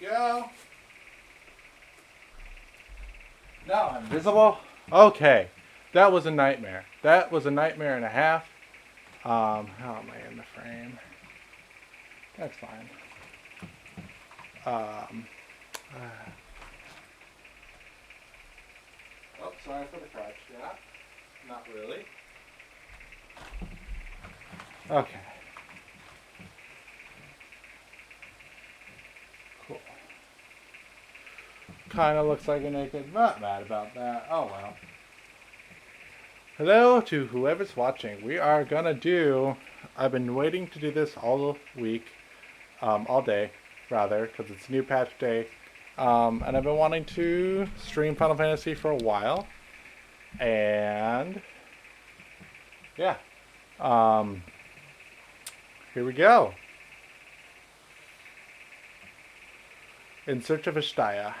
go. Now I'm visible. Okay. That was a nightmare. That was a nightmare and a half. How am I in the frame? That's fine. Oh, sorry for the crouch. Yeah. Not really. Okay. Cool. Kind of looks like a naked. Not mad about that. Oh well. Hello to whoever's watching. We are gonna do. I've been waiting to do this all week, all day, rather, because it's new patch day, and I've been wanting to stream Final Fantasy for a while, and yeah, here we go. In search of Ashtaya.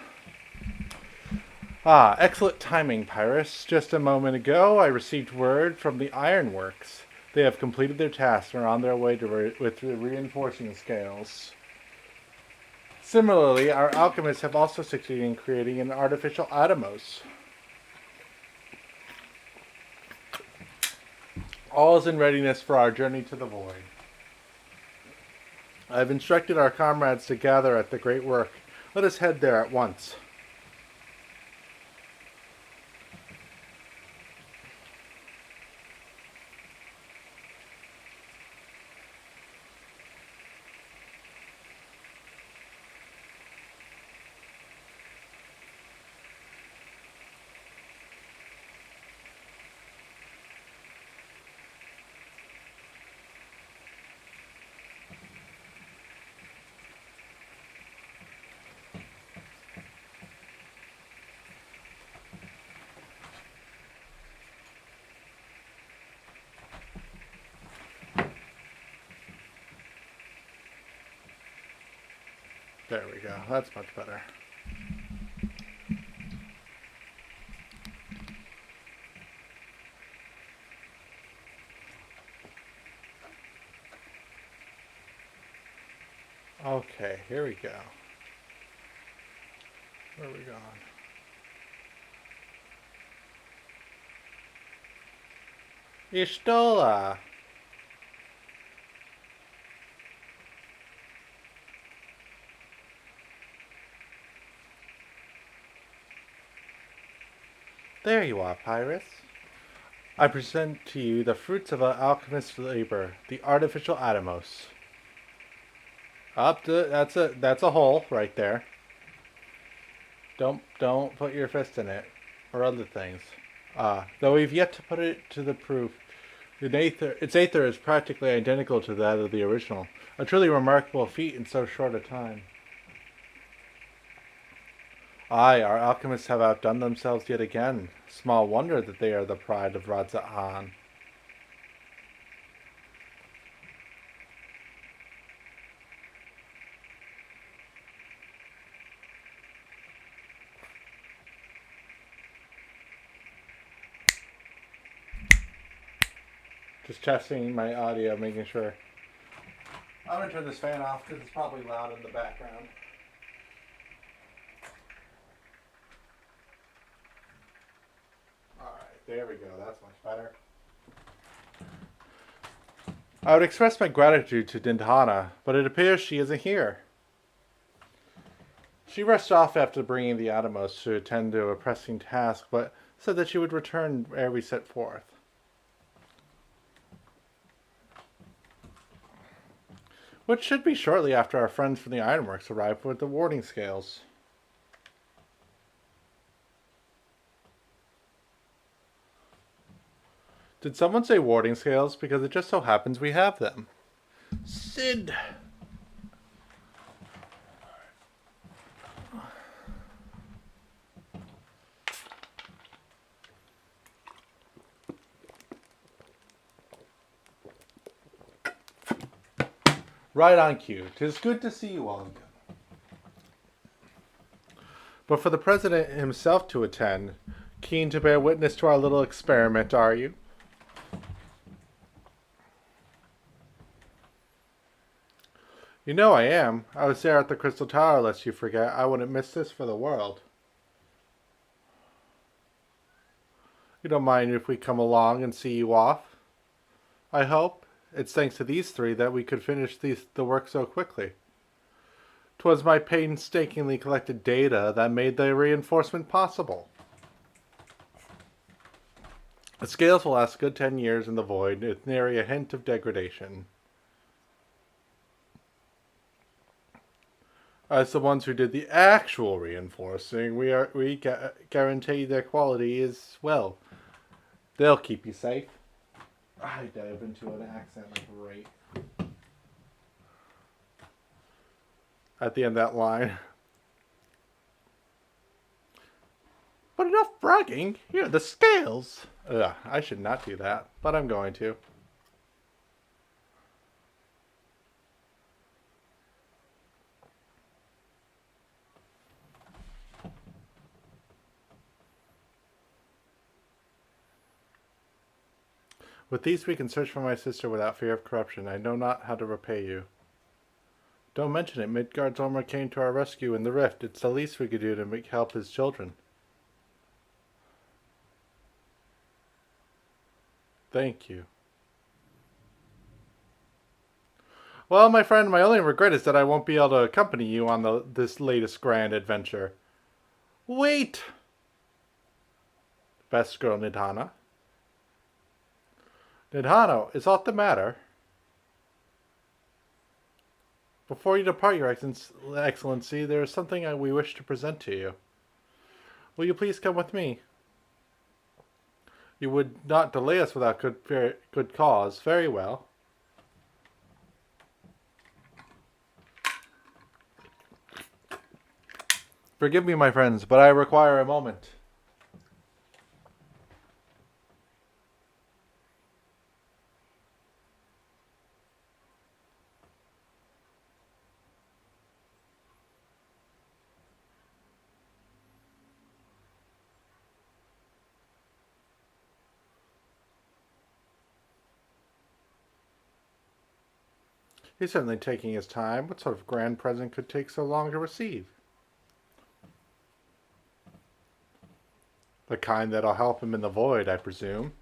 Ah, excellent timing, Pyrus. Just a moment ago, I received word from the Ironworks. They have completed their task and are on their way to with the reinforcing scales. Similarly, our alchemists have also succeeded in creating an artificial Atomos. All is in readiness for our journey to the void. I have instructed our comrades to gather at the Great Work. Let us head there at once. There we go. That's much better. Okay, here we go. Where are we going? Ishtola! There you are, Pyrus. I present to you the fruits of an alchemist's labor, the artificial Atomos. That's a hole right there. Don't put your fist in it, or other things. Though we've yet to put it to the proof. Its aether is practically identical to that of the original. A truly remarkable feat in so short a time. Aye, our alchemists have outdone themselves yet again. Small wonder that they are the pride of Radzat-Han. Just testing my audio, making sure. I'm going to turn this fan off because it's probably loud in the background. Alright, there we go. That's much better. I would express my gratitude to Dindhana, but it appears she isn't here. She rushed off after bringing the Atomos to attend to a pressing task, but said that she would return ere we set forth. Which should be shortly after our friends from the Ironworks arrive with the warding scales. Did someone say warding scales? Because it just so happens we have them. Sid! Right on cue. 'Tis good to see you all again. But for the President himself to attend, keen to bear witness to our little experiment, are you? You know I am. I was there at the Crystal Tower, lest you forget. I wouldn't miss this for the world. You don't mind if we come along and see you off? I hope. It's thanks to these three that we could finish the work so quickly. 'Twas my painstakingly collected data that made the reinforcement possible. The scales will last a good 10 years in the void with nary a hint of degradation. As the ones who did the actual reinforcing, we guarantee their quality is, well, they'll keep you safe. I dive into an accent like right at the end of that line. But enough bragging. Here are the scales. Ugh, I should not do that, but I'm going to. With these we can search for my sister without fear of corruption. I know not how to repay you. Don't mention it. Midgard's armor came to our rescue in the rift. It's the least we could do to help his children. Thank you. Well, my friend, my only regret is that I won't be able to accompany you on this latest grand adventure. Wait! Best girl Nidhana. Nidhano, is aught the matter? Before you depart, Your Excellency, there is something we wish to present to you. Will you please come with me? You would not delay us without good cause. Very well. Forgive me, my friends, but I require a moment. He's certainly taking his time. What sort of grand present could take so long to receive? The kind that'll help him in the void, I presume.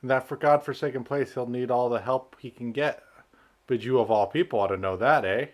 In that for God-forsaken place, he'll need all the help he can get. But you of all people ought to know that, eh?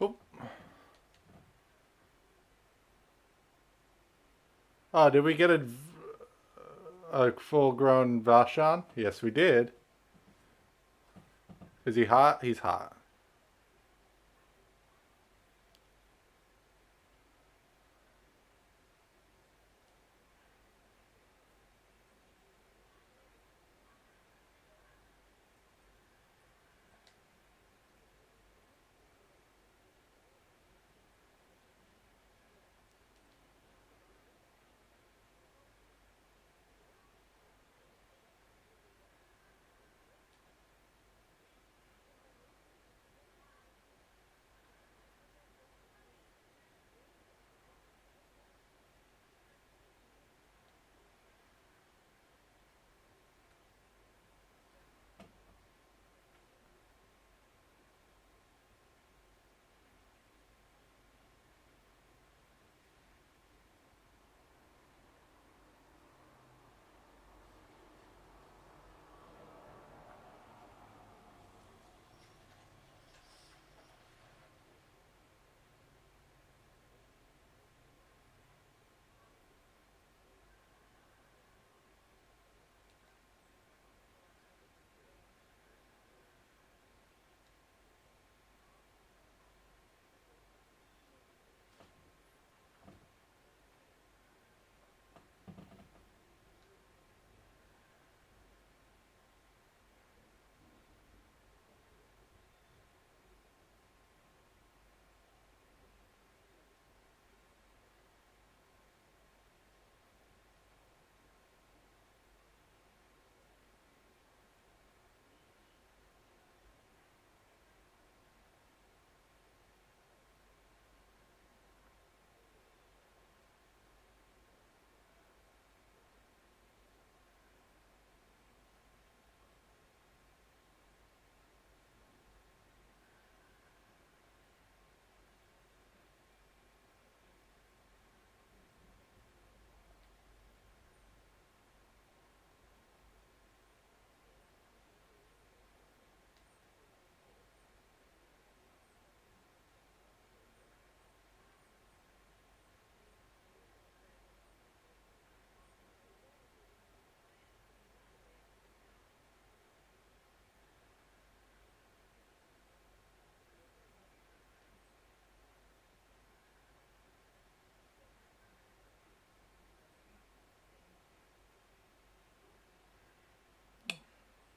Oop. Oh, did we get a full-grown Vashon? Yes, we did. Is he hot? He's hot.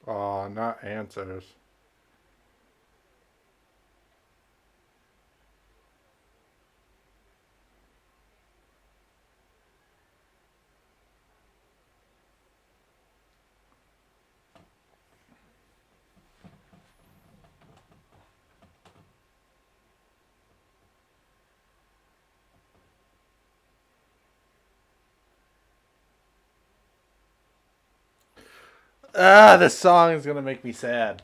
Oh, not answers. Ah, this song is gonna make me sad.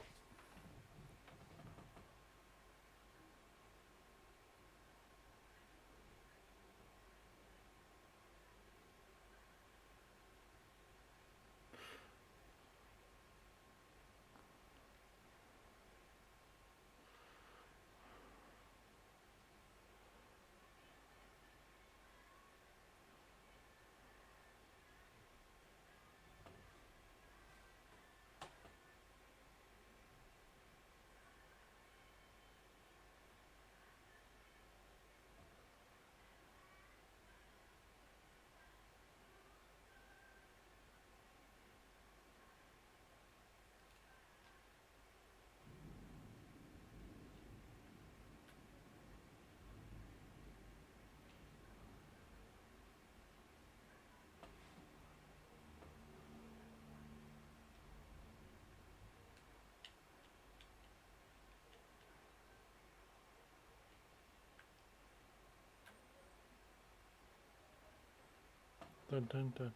Dun, dun, dun.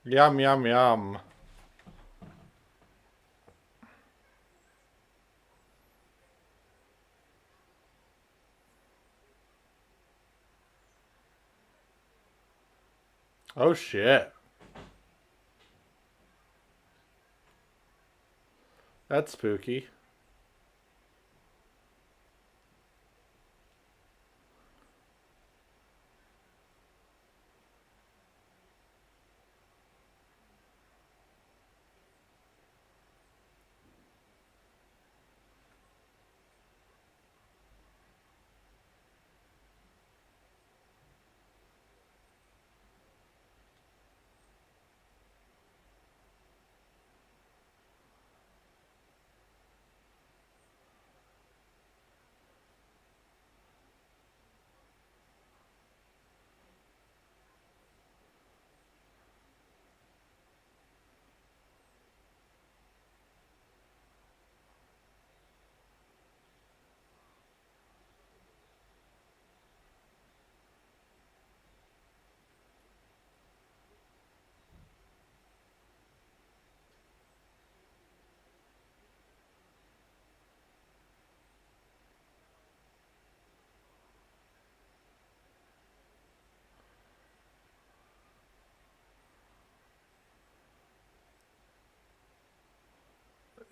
Yum, yum, yum. Oh shit. That's spooky.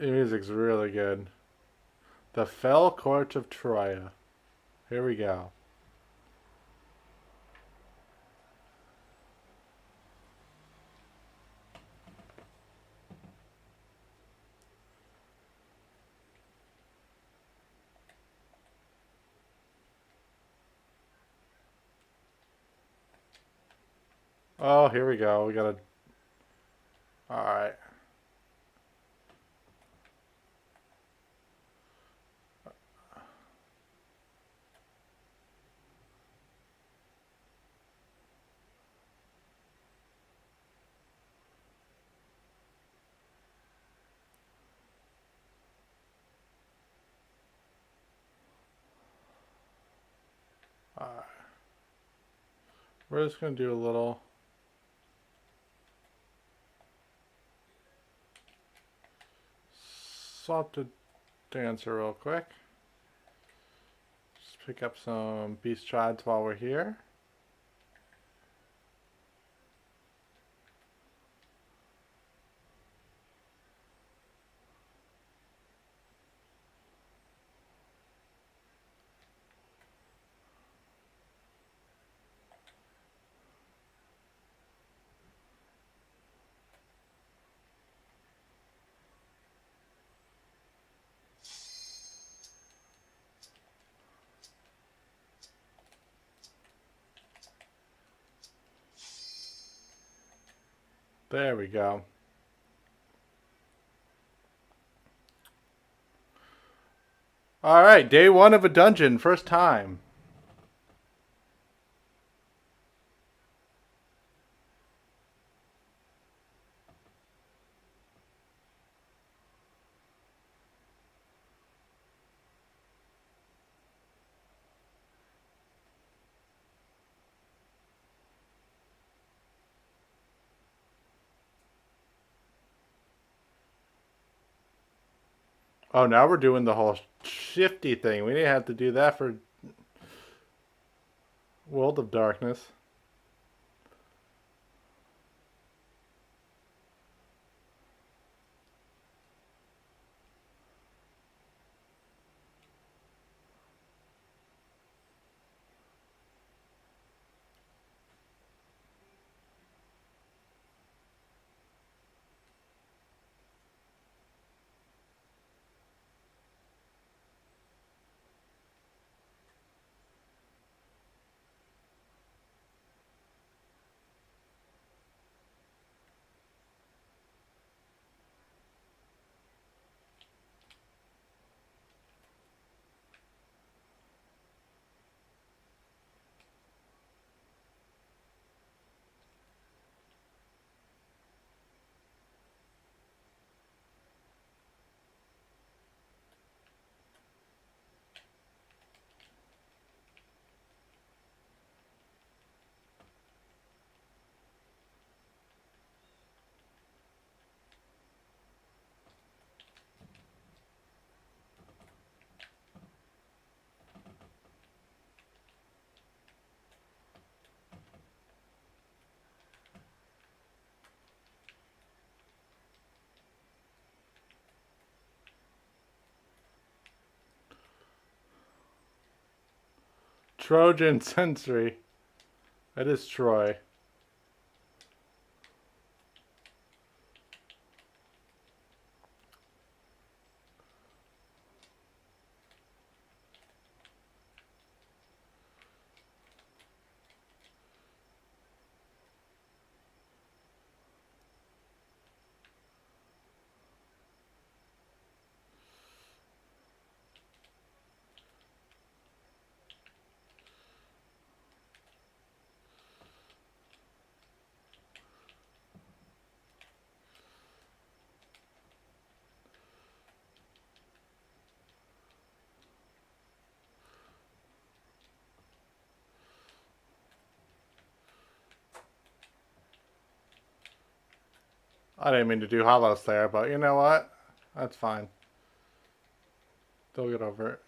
The music's really good. The Fell Court of Troya. Here we go. Oh, here we go. We gotta. Alright. We're just going to do a little swap to dancer real quick. Just pick up some beast trides while we're here. There we go. Alright, day one of a dungeon, first time. Oh, now we're doing the whole shifty thing. We didn't have to do that for World of Darkness. Trojan Sensory. That is Troy. I didn't mean to do hollows there, but you know what? That's fine. They'll get over it.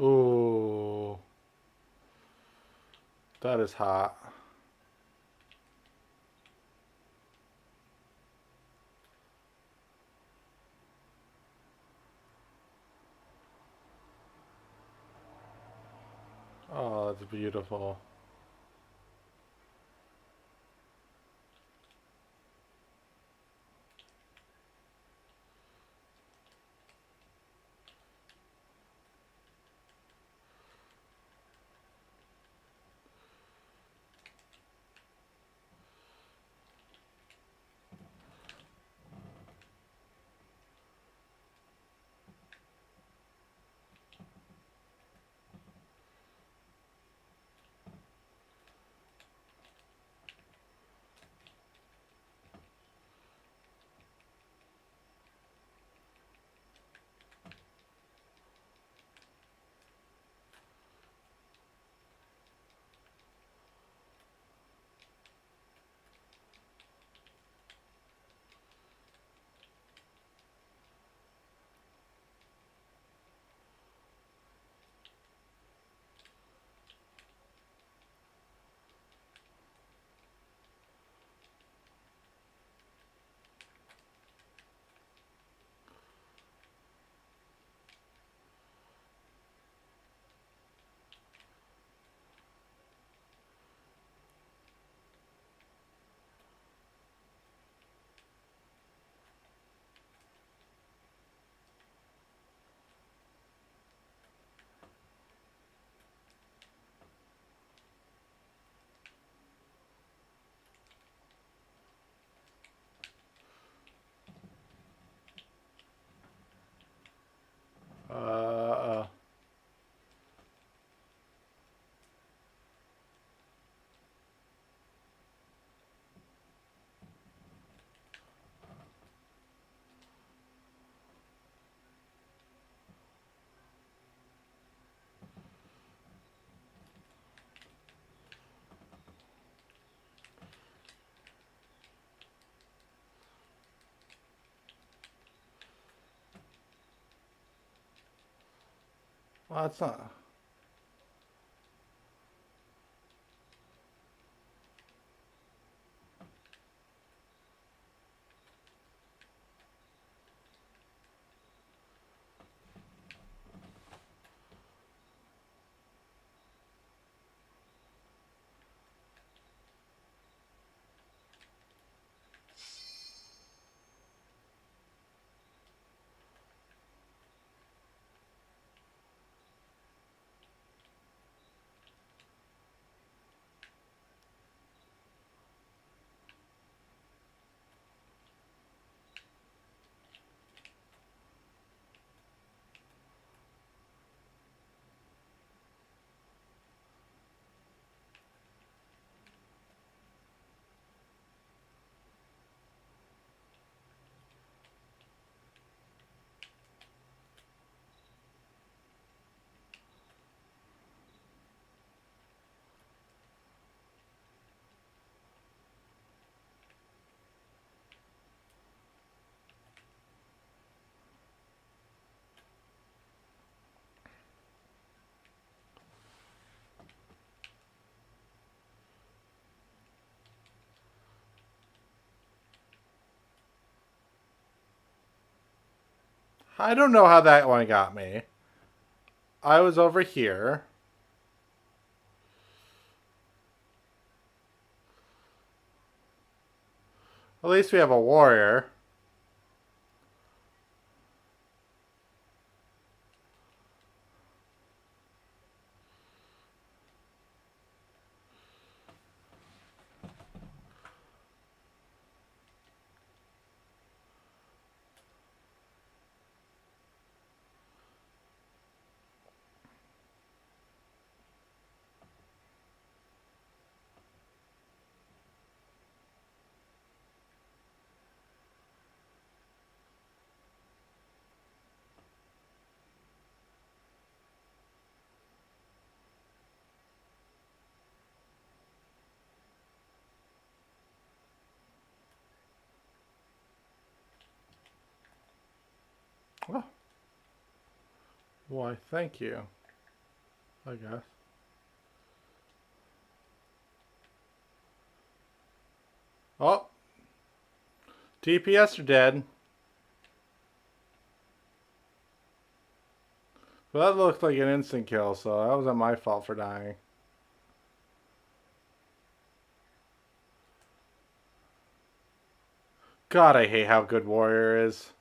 Ooh, that is hot. Oh, that's beautiful. Uh, well, that's not. I don't know how that one got me. I was over here. At least we have a warrior. Oh, why, thank you. I guess. Oh, DPS are dead. Well, that looked like an instant kill, so that wasn't my fault for dying. God, I hate how good Warrior is.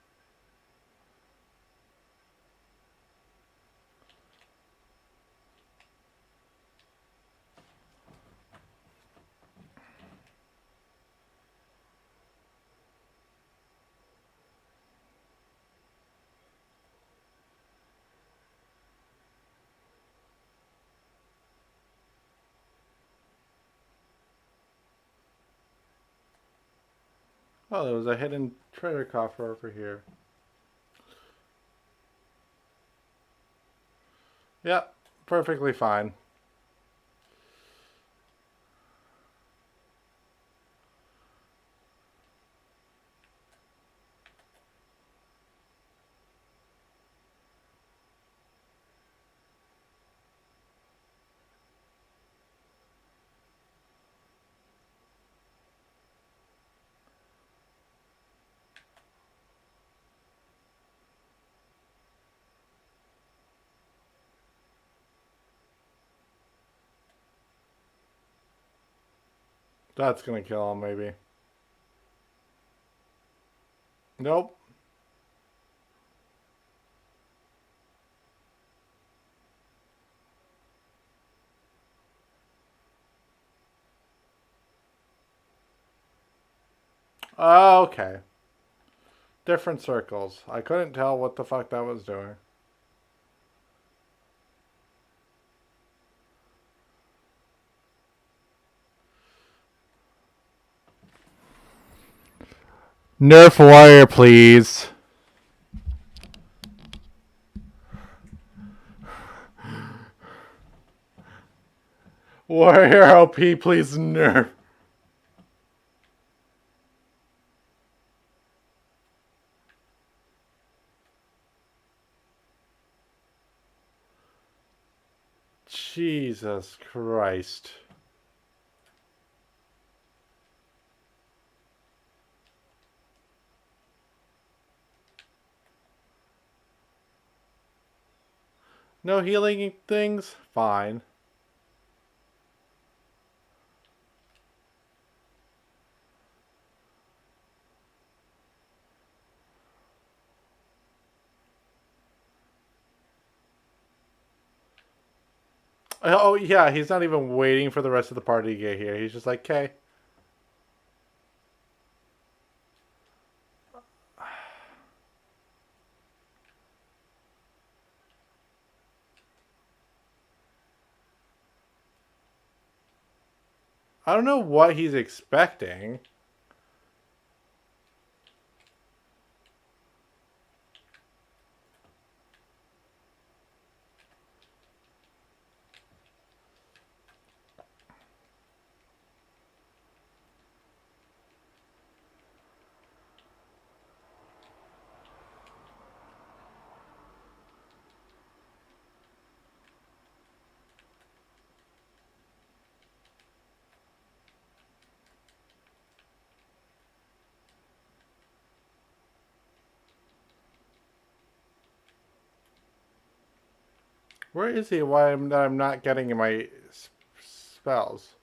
Oh, there was a hidden treasure coffer over here. Yep, perfectly fine. That's gonna kill him, maybe. Nope. Okay. Different circles. I couldn't tell what the fuck that was doing. Nerf Warrior, please. Warrior OP, please nerf. Jesus Christ. No healing things? Fine. Oh, yeah, he's not even waiting for the rest of the party to get here. He's just like, okay. I don't know what he's expecting. Where is he? Why I'm not getting my spells?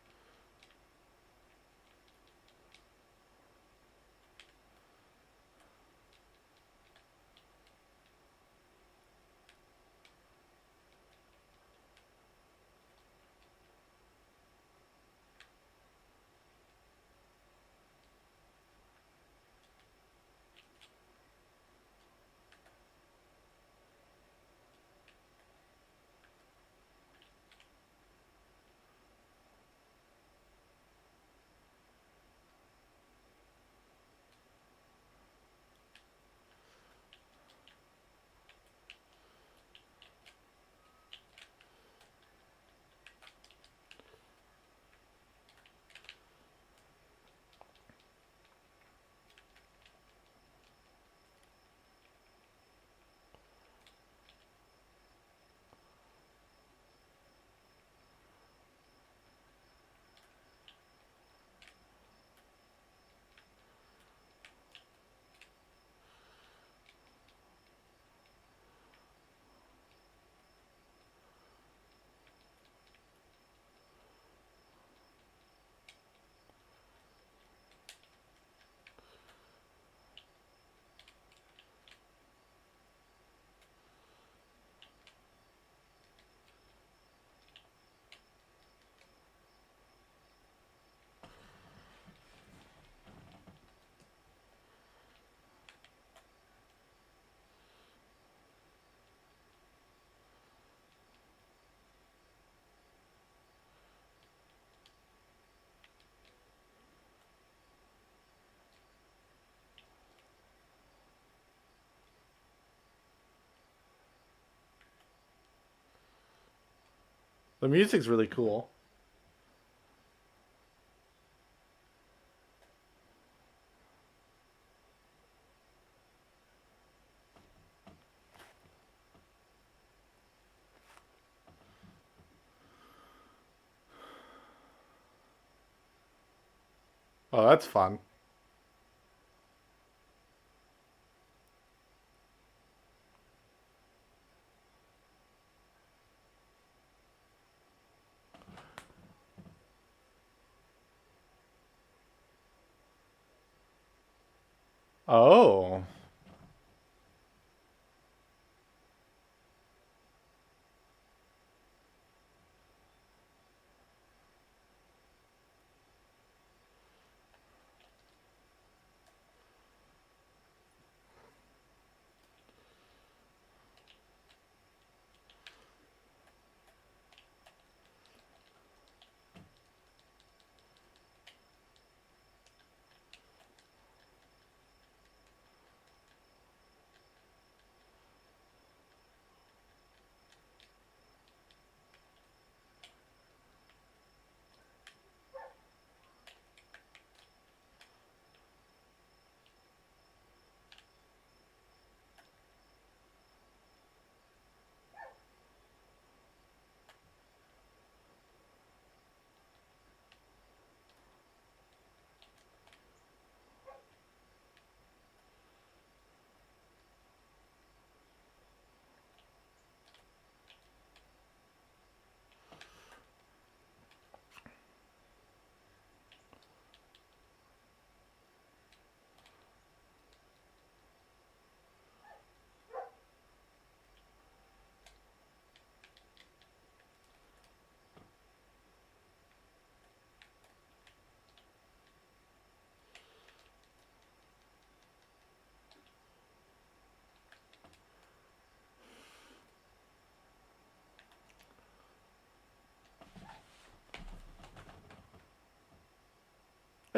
The music's really cool. Oh, that's fun. Oh.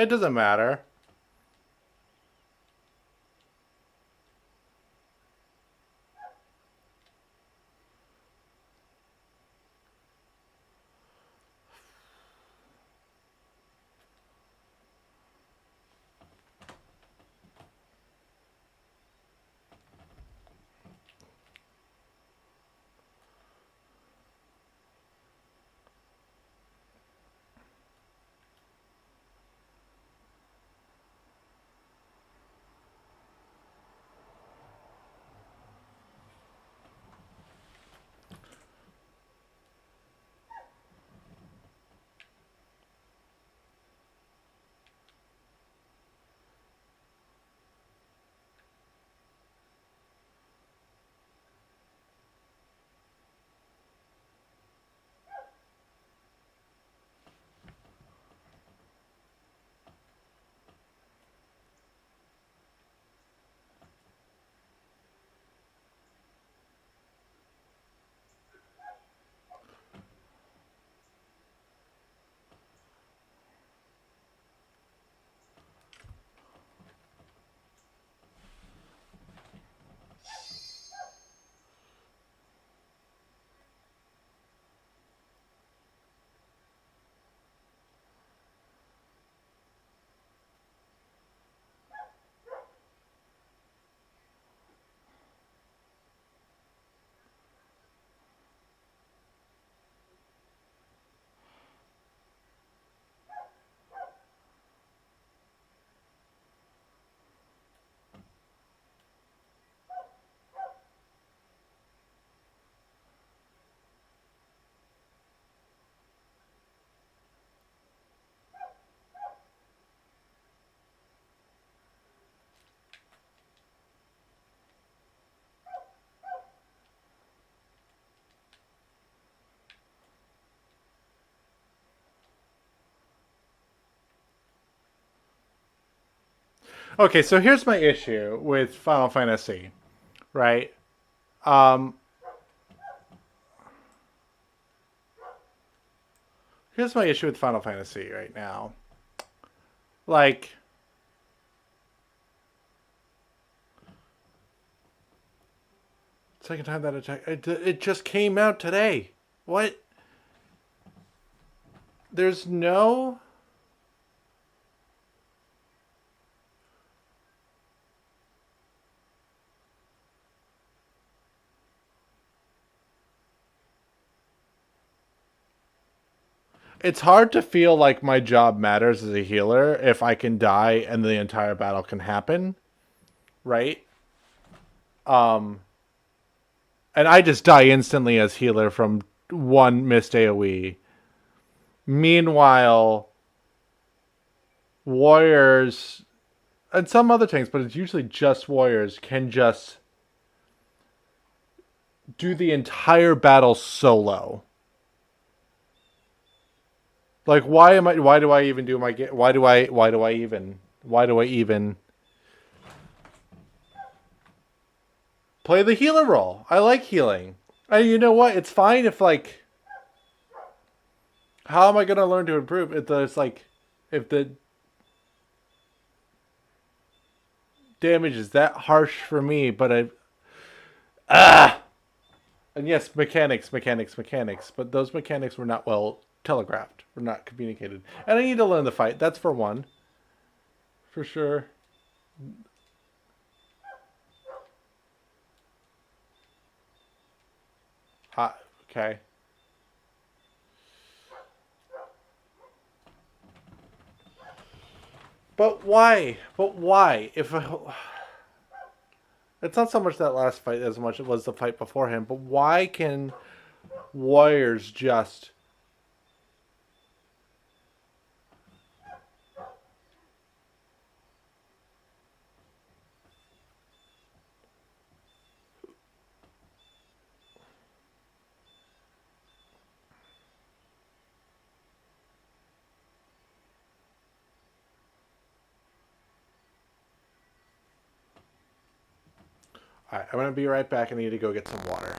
It doesn't matter. Okay, so here's my issue with Final Fantasy, right? Um, Here's my issue with Final Fantasy right now. Like, second time that attack, it just came out today. What? There's no... It's hard to feel like my job matters as a healer if I can die and the entire battle can happen, right? Um, and I just die instantly as healer from one missed AoE. Meanwhile, warriors and some other things, but it's usually just warriors, can just do the entire battle solo. Like, why am I? Why do I even do my? Why do I? Why do I even? Why do I even play the healer role? I like healing. And you know what? It's fine if like, how am I gonna learn to improve? It's like, if the damage is that harsh for me, but and yes, mechanics, but those mechanics were not well telegraphed, were not communicated, and I need to learn the fight. That's for one, for sure. Okay. But why? But why? If it's not so much that last fight as much as it was the fight before him, but why can warriors just Alright, I'm gonna be right back. I need to go get some water.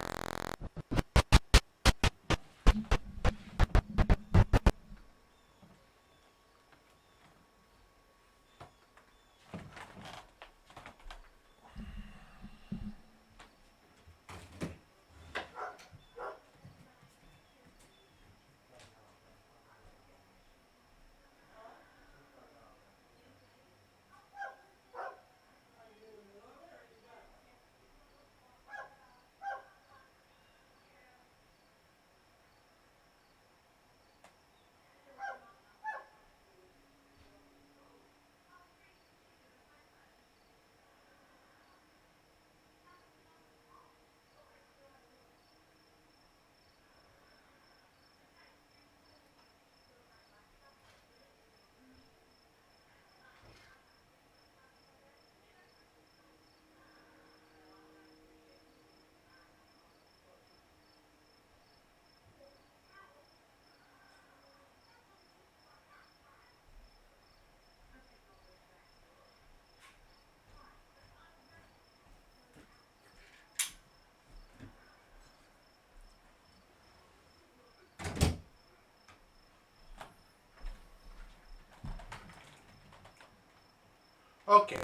Okay.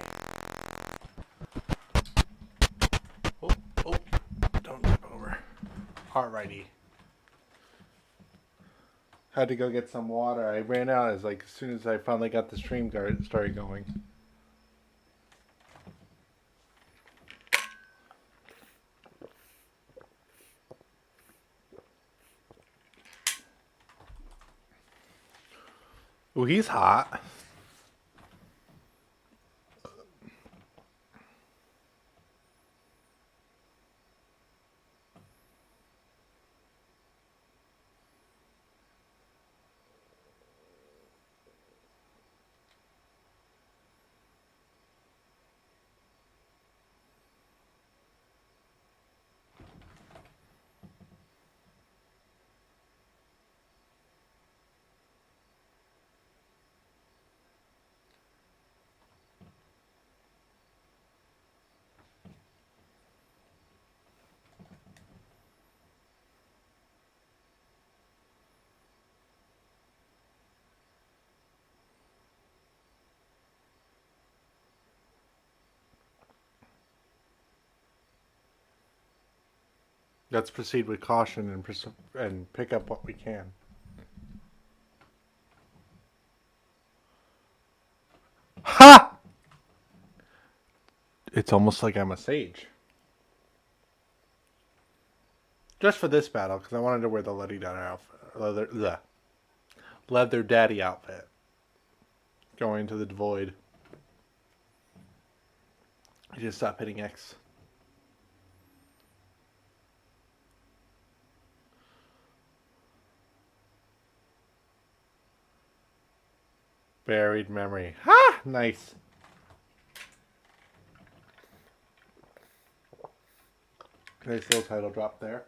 Oh, oh, don't tip over. Alrighty. Had to go get some water. I ran out as soon as I finally got the stream started going. Ooh, he's hot. Let's proceed with caution and pick up what we can. It's almost like I'm a sage. Just for this battle, because I wanted to wear the leather daddy outfit. Going to the void. I just stop hitting X. Buried memory. Ha! Nice. Nice little title drop there.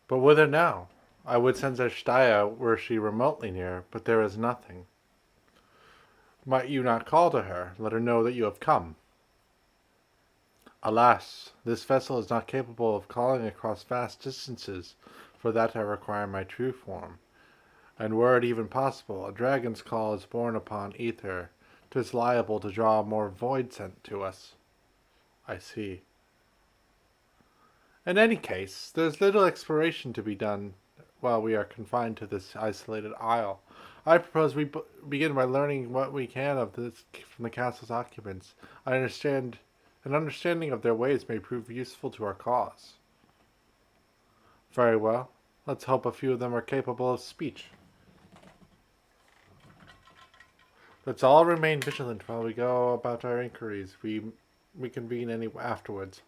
But whither now? I would send Zestaya were she remotely near, but there is nothing. Might you not call to her, let her know that you have come? Alas, this vessel is not capable of calling across vast distances, for that I require my true form. And were it even possible, a dragon's call is borne upon ether. 'Tis liable to draw more void sent to us. I see. In any case, there's little exploration to be done while we are confined to this isolated isle. I propose we begin by learning what we can of this from the castle's occupants. An understanding of their ways may prove useful to our cause. Very well. Let's hope a few of them are capable of speech. Let's all remain vigilant while we go about our inquiries. We convene afterwards.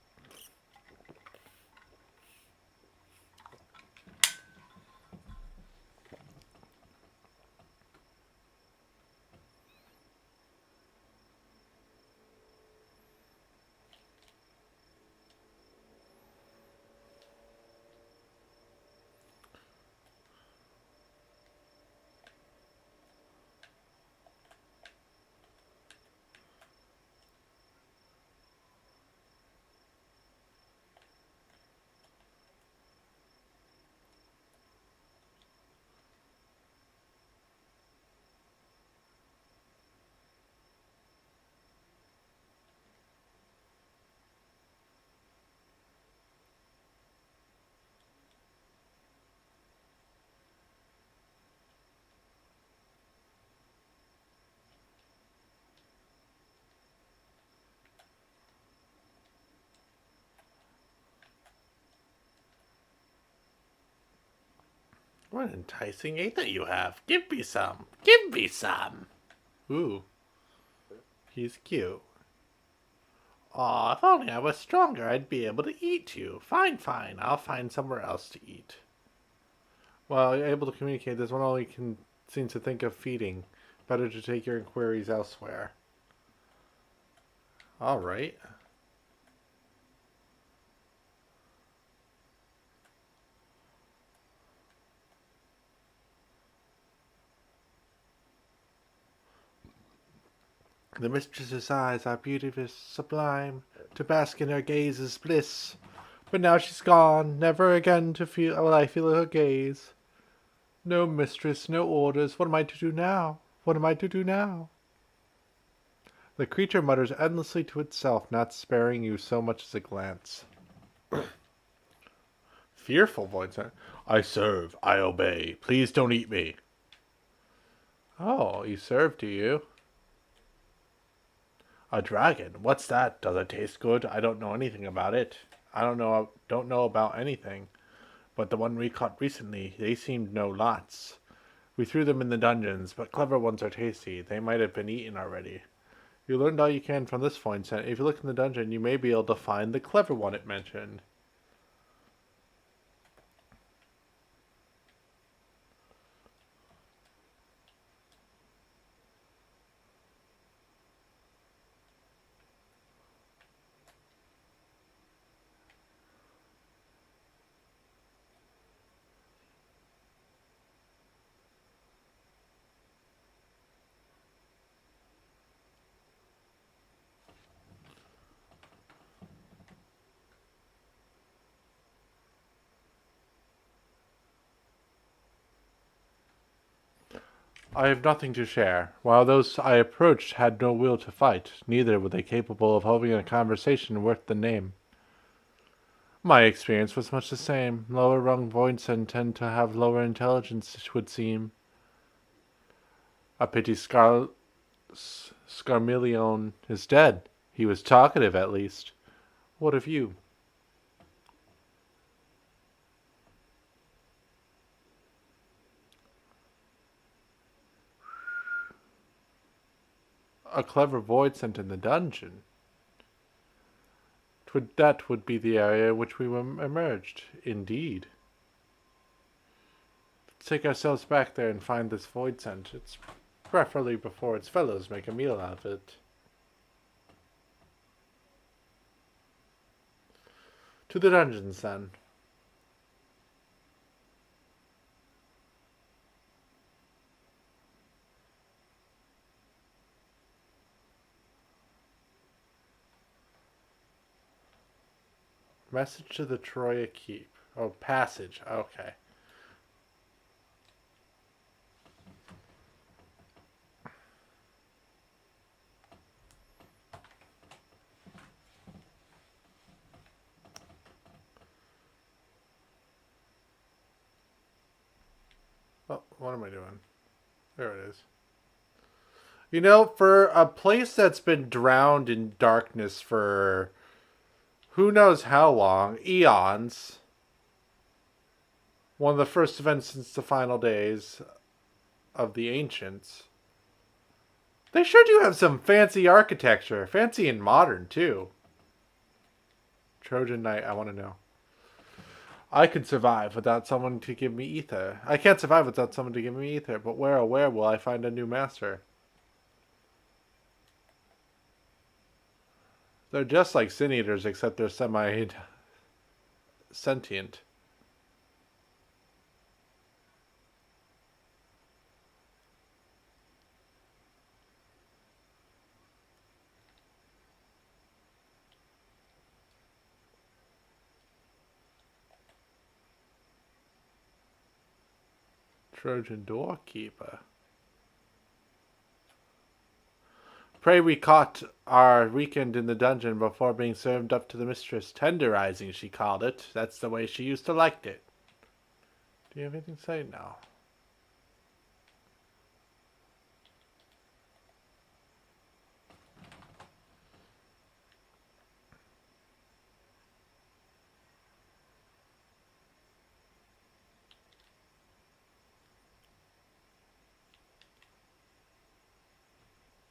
What enticing ether you have. Give me some. Give me some. Ooh. He's cute. Aw, if only I was stronger, I'd be able to eat you. Fine, fine. I'll find somewhere else to eat. Well, you're able to communicate. This one only seems to think of feeding. Better to take your inquiries elsewhere. All right. The mistress's eyes are beauteous, sublime. To bask in her gaze is bliss. But now she's gone, never again will I feel her gaze. No mistress, no orders. What am I to do now? What am I to do now? The creature mutters endlessly to itself, not sparing you so much as a glance. Fearful voice. I serve, I obey. Please don't eat me. Oh, you serve, do you? A dragon? What's that? Does it taste good? I don't know anything about it. I don't know about anything. But the one we caught recently, they seemed no lots. We threw them in the dungeons, but clever ones are tasty. They might have been eaten already. You learned all you can from this point, and if you look in the dungeon, you may be able to find the clever one it mentioned. I have nothing to share. While those I approached had no will to fight, neither were they capable of holding a conversation worth the name. My experience was much the same. Lower rung voids tend to have lower intelligence, it would seem. A pity Scarmillion is dead. He was talkative, at least. What of you? A clever void sent in the dungeon. That would be the area in which we were emerged. Indeed. Let's take ourselves back there and find this void scent. It's preferably before its fellows make a meal out of it. To the dungeons, then. Message to the Troya Keep. Oh, passage. Okay. Oh, what am I doing? There it is. You know, for a place that's been drowned in darkness for who knows how long, eons, one of the first events since the final days of the ancients, they sure do have some fancy architecture. Fancy and modern, too. Trojan Knight, I want to know. I could survive without someone to give me ether. I can't survive without someone to give me ether, but where, oh where will I find a new master? They're just like sin eaters, except they're semi-sentient. Trojan doorkeeper. Pray we caught our weekend in the dungeon before being served up to the mistress. Tenderizing, she called it. That's the way she used to like it. Do you have anything to say? No.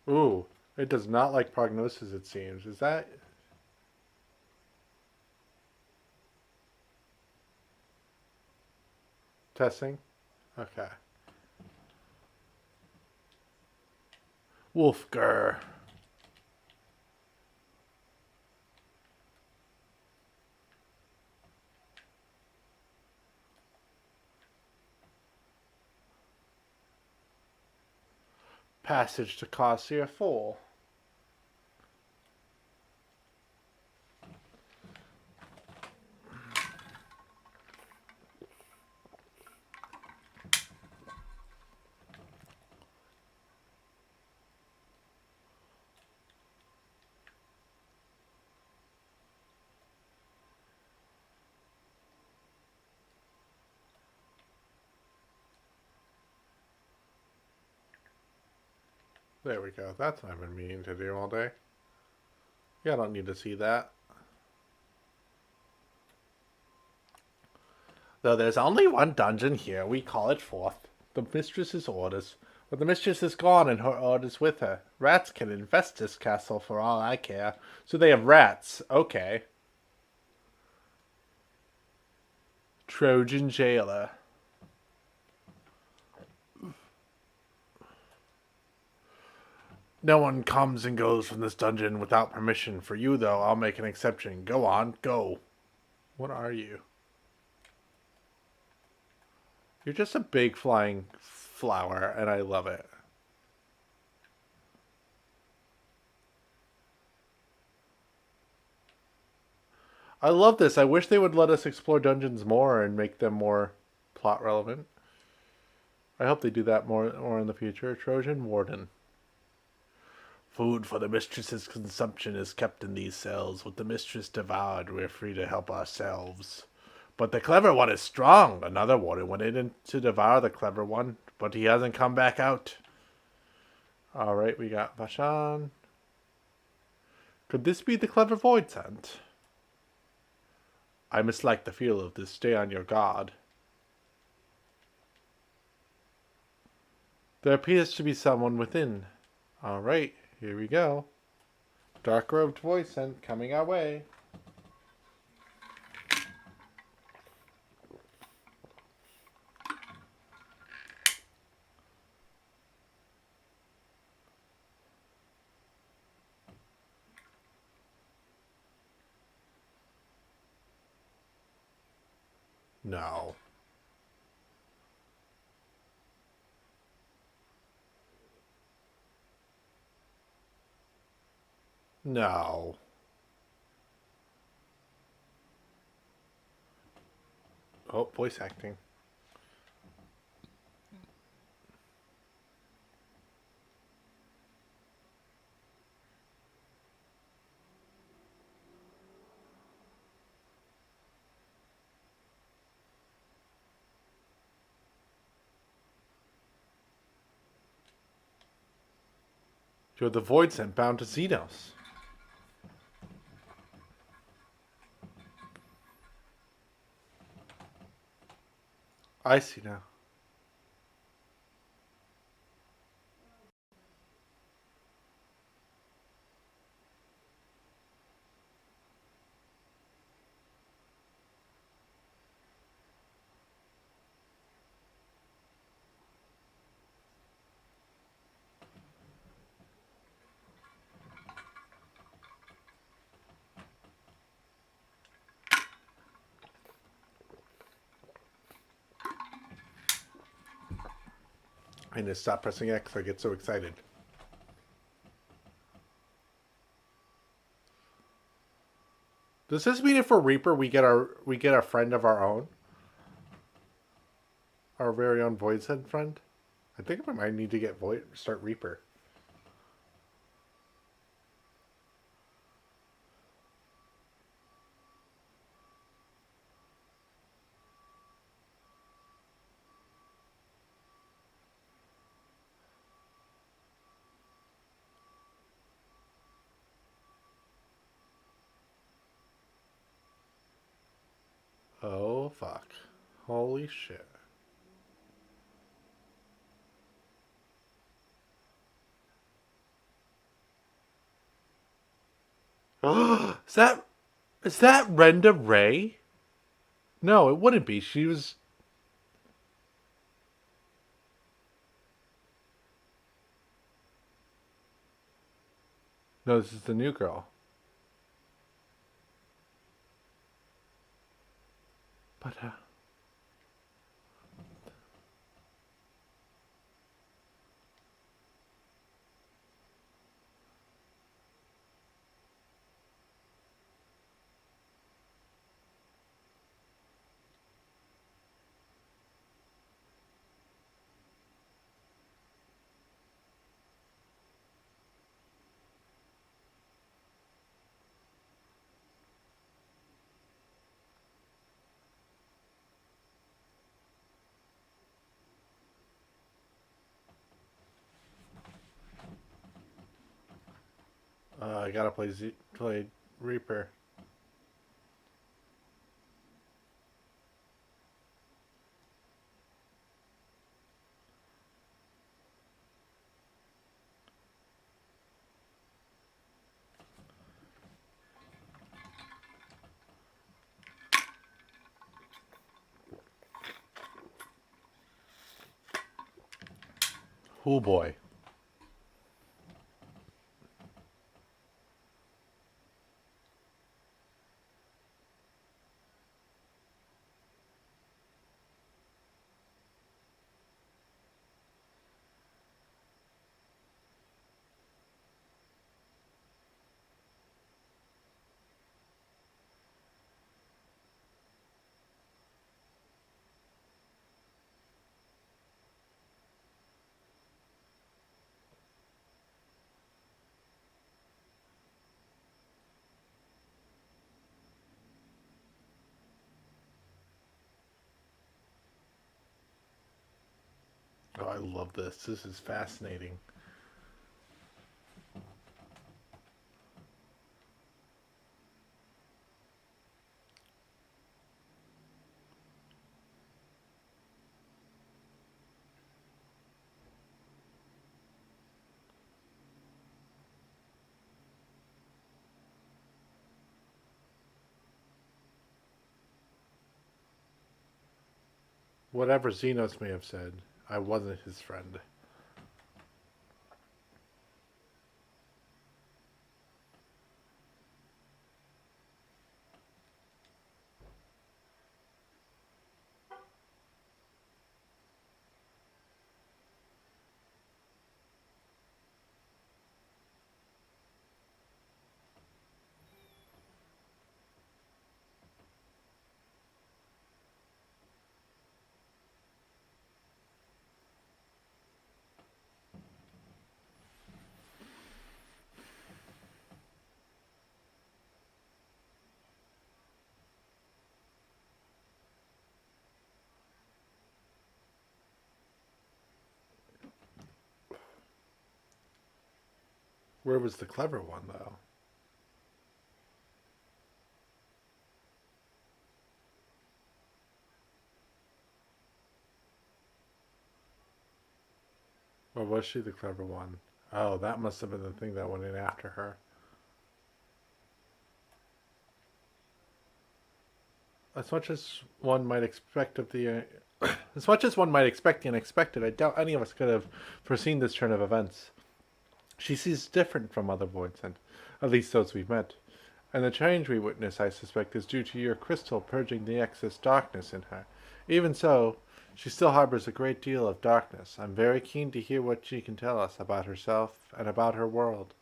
Ooh, it does not like prognosis, it seems. Is that... testing? Okay. Wolfgar. Passage to Cossier 4. There we go. That's what I've been meaning to do all day. Yeah, I don't need to see that. Though there's only one dungeon here, we call it Fourth. The mistress's orders. But the mistress is gone and her orders with her. Rats can infest this castle for all I care. So they have rats. Okay. Trojan jailer. No one comes and goes from this dungeon without permission. For you, though, I'll make an exception. Go on, go. What are you? You're just a big flying flower, and I love it. I love this. I wish they would let us explore dungeons more and make them more plot relevant. I hope they do that more in the future. Trojan Warden. Food for the mistress's consumption is kept in these cells. With the mistress devoured, we're free to help ourselves. But the clever one is strong. Another warden went in to devour the clever one, but he hasn't come back out. Alright, we got Vashan. Could this be the clever void scent? I mislike the feel of this. Stay on your guard. There appears to be someone within. Alright, here we go. Dark-robed void scent coming our way. No. No. Oh, voice acting. You're the void scent bound to Xenos. I see now. I need to stop pressing X. I get so excited. Does this mean if we're Reaper, we get a friend of our own? Our very own void scent friend? I think I might need to start Reaper. Oh, fuck. Holy shit. Oh, is that Renda Ray? No, it wouldn't be. She was... No, this is the new girl. But, I gotta play Reaper. Oh boy. Oh, I love this. This is fascinating. Whatever Xenos may have said, I wasn't his friend. Where was the clever one, though? Or was she the clever one? Oh, that must have been the thing that went in after her. As much as one might expect of the, as much as one might expect the unexpected, I doubt any of us could have foreseen this turn of events. She seems different from other boys, and at least those we've met. And the change we witness, I suspect, is due to your crystal purging the excess darkness in her. Even so, she still harbors a great deal of darkness. I'm very keen to hear what she can tell us about herself and about her world.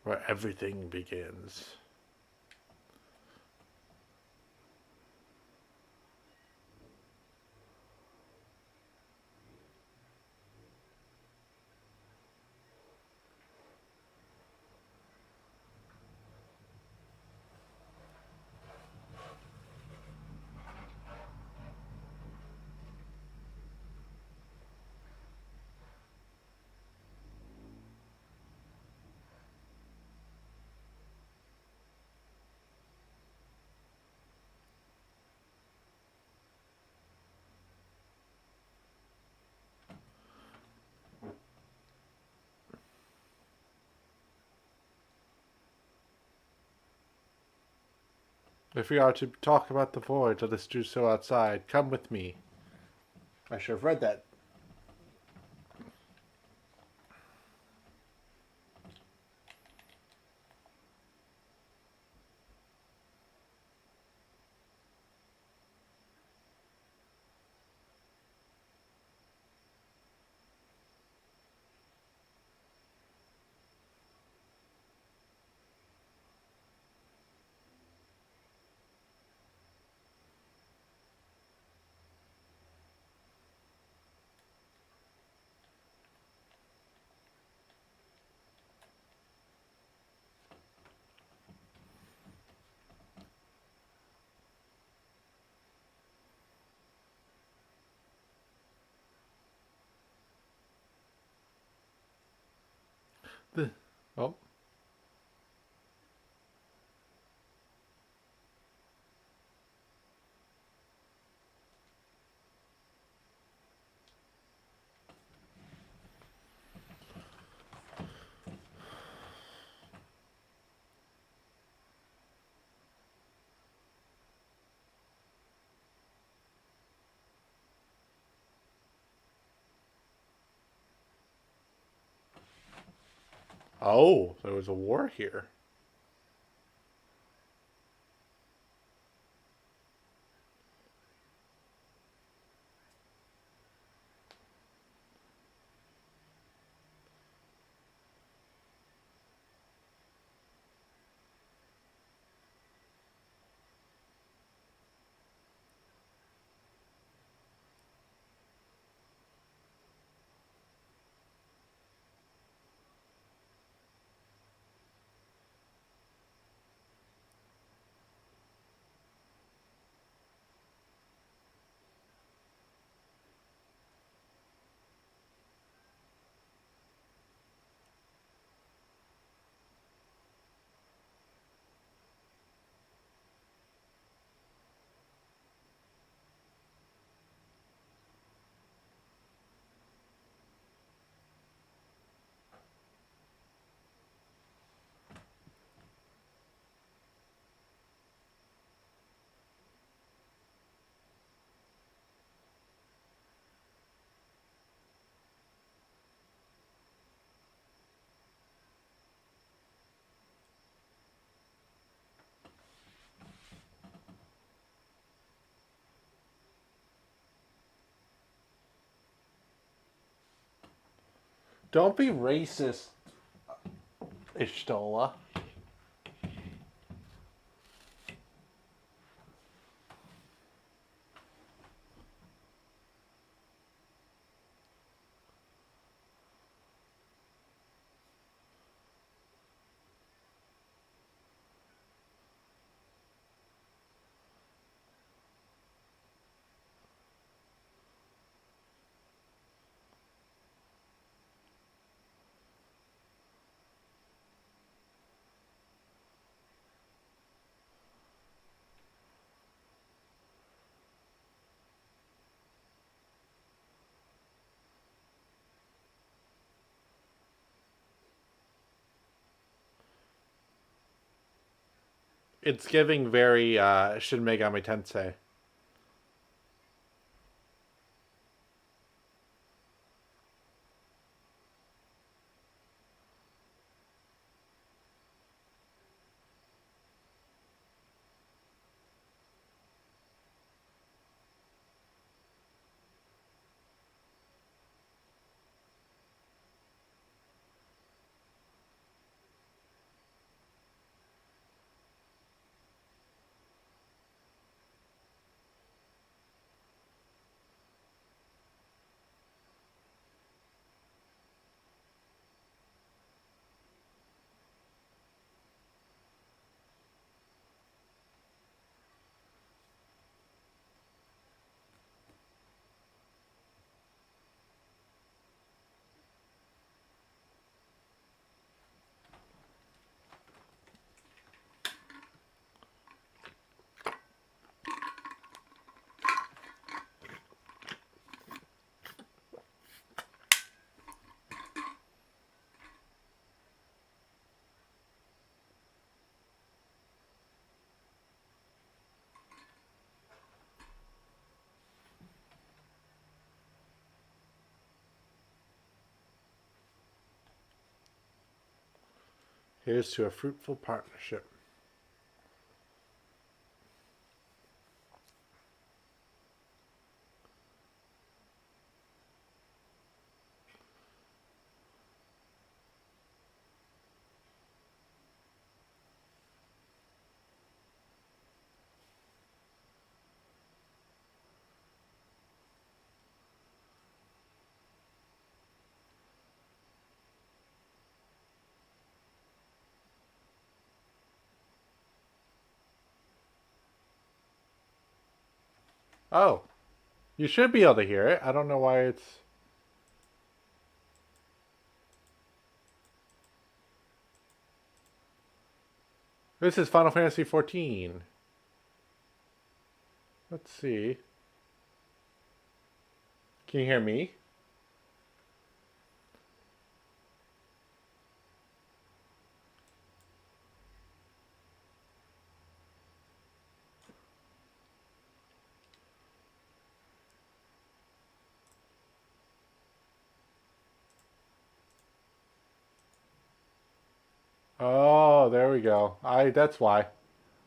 Where everything begins. If we are to talk about the void, let us do so outside. Come with me. I should have read that. The, oh, oh, there was a war here. Don't be racist, Ishtola. It's giving very Shin Megami Tensei. Here's to a fruitful partnership. Oh, you should be able to hear it. I don't know why it's... This is Final Fantasy XIV. Let's see. Can you hear me? Oh, there we go. That's why.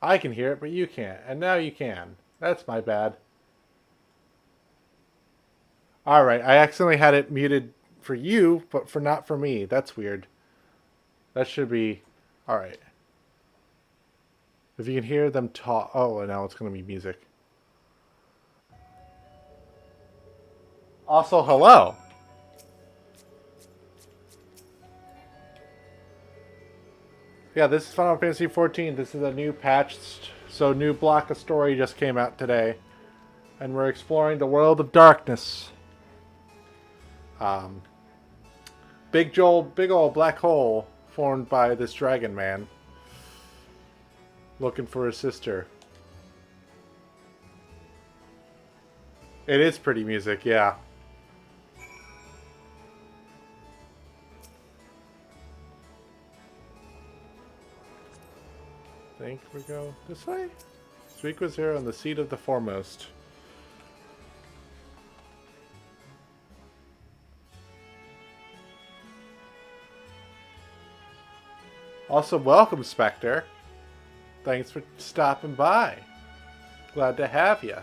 I can hear it, but you can't. And now you can. That's my bad. Alright, I accidentally had it muted for you, but not for me. That's weird. That should be... Alright. If you can hear them talk... Oh, and now it's going to be music. Also, hello! Yeah, this is Final Fantasy XIV. This is a new patch, so new block of story just came out today. And we're exploring the world of darkness. Big old black hole formed by this dragon man. Looking for his sister. It is pretty music, yeah. I think we go this way? Speak was here on the seat of the foremost. Also, welcome, Spectre. Thanks for stopping by. Glad to have you.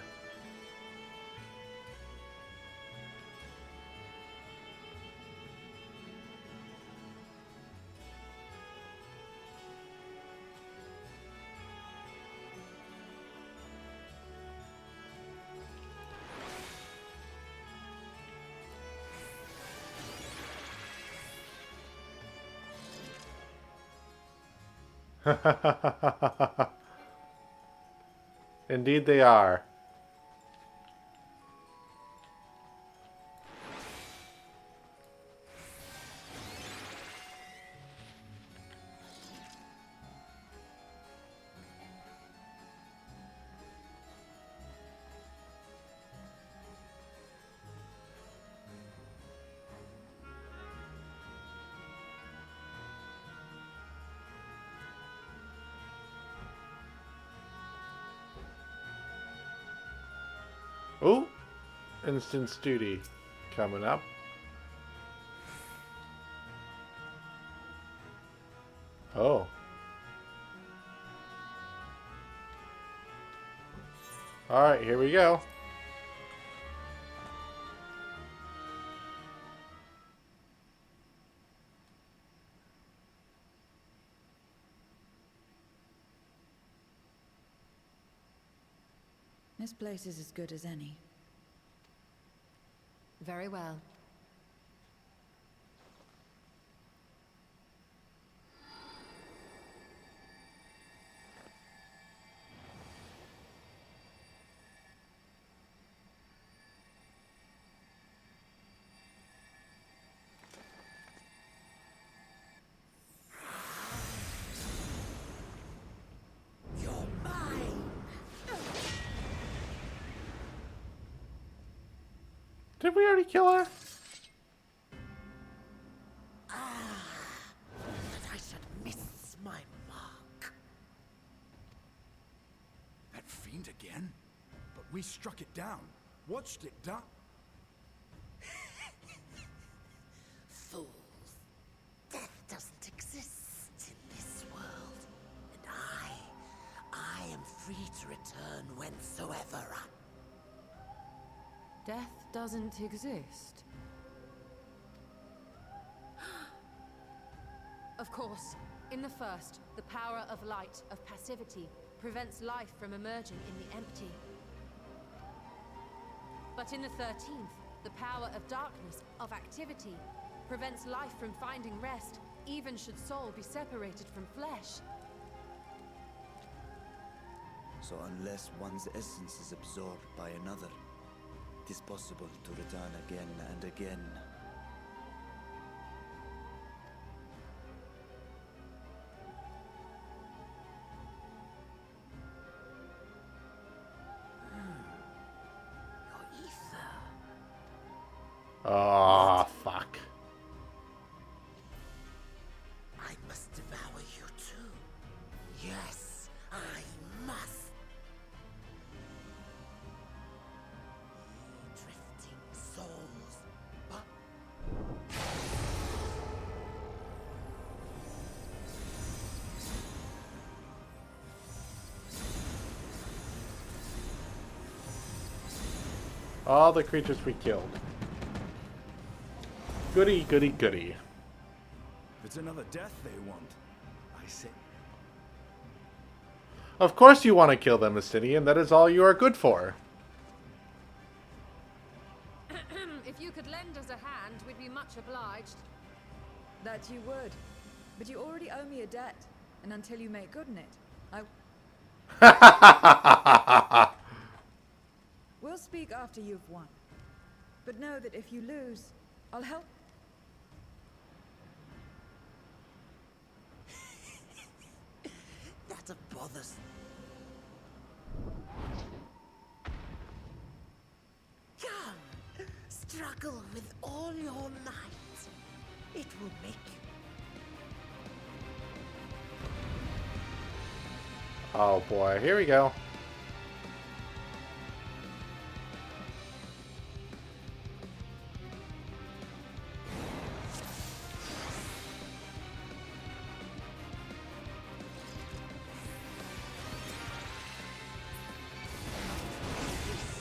Indeed they are. Oh, instance duty coming up. Oh. Alright, here we go. This place is as good as any. Very well. Did we already kill her? That I should miss my mark. That fiend again? But we struck it down. Watched it die. Fools. Death doesn't exist in this world. And I am free to return whensoever I... Death doesn't exist. Of course, in the first, the power of light, of passivity, prevents life from emerging in the empty. But in the 13th, the power of darkness, of activity, prevents life from finding rest, even should soul be separated from flesh. So unless one's essence is absorbed by another, it is possible to return again and again. Your ether. Oh, fuck. I must devour you too. Yes, I must. Drifting souls. But All the creatures we killed. Goody, goody, goody. If it's another death they want, I say. Of course you want to kill them, Astidian. That is all you are good for. If you could lend us a hand, we'd be much obliged. That you would. But you already owe me a debt. And until you make good on it, we'll speak after you've won. But know that if you lose, I'll help. that bothers. Come, struggle with all your might. It will make you. Oh boy, here we go.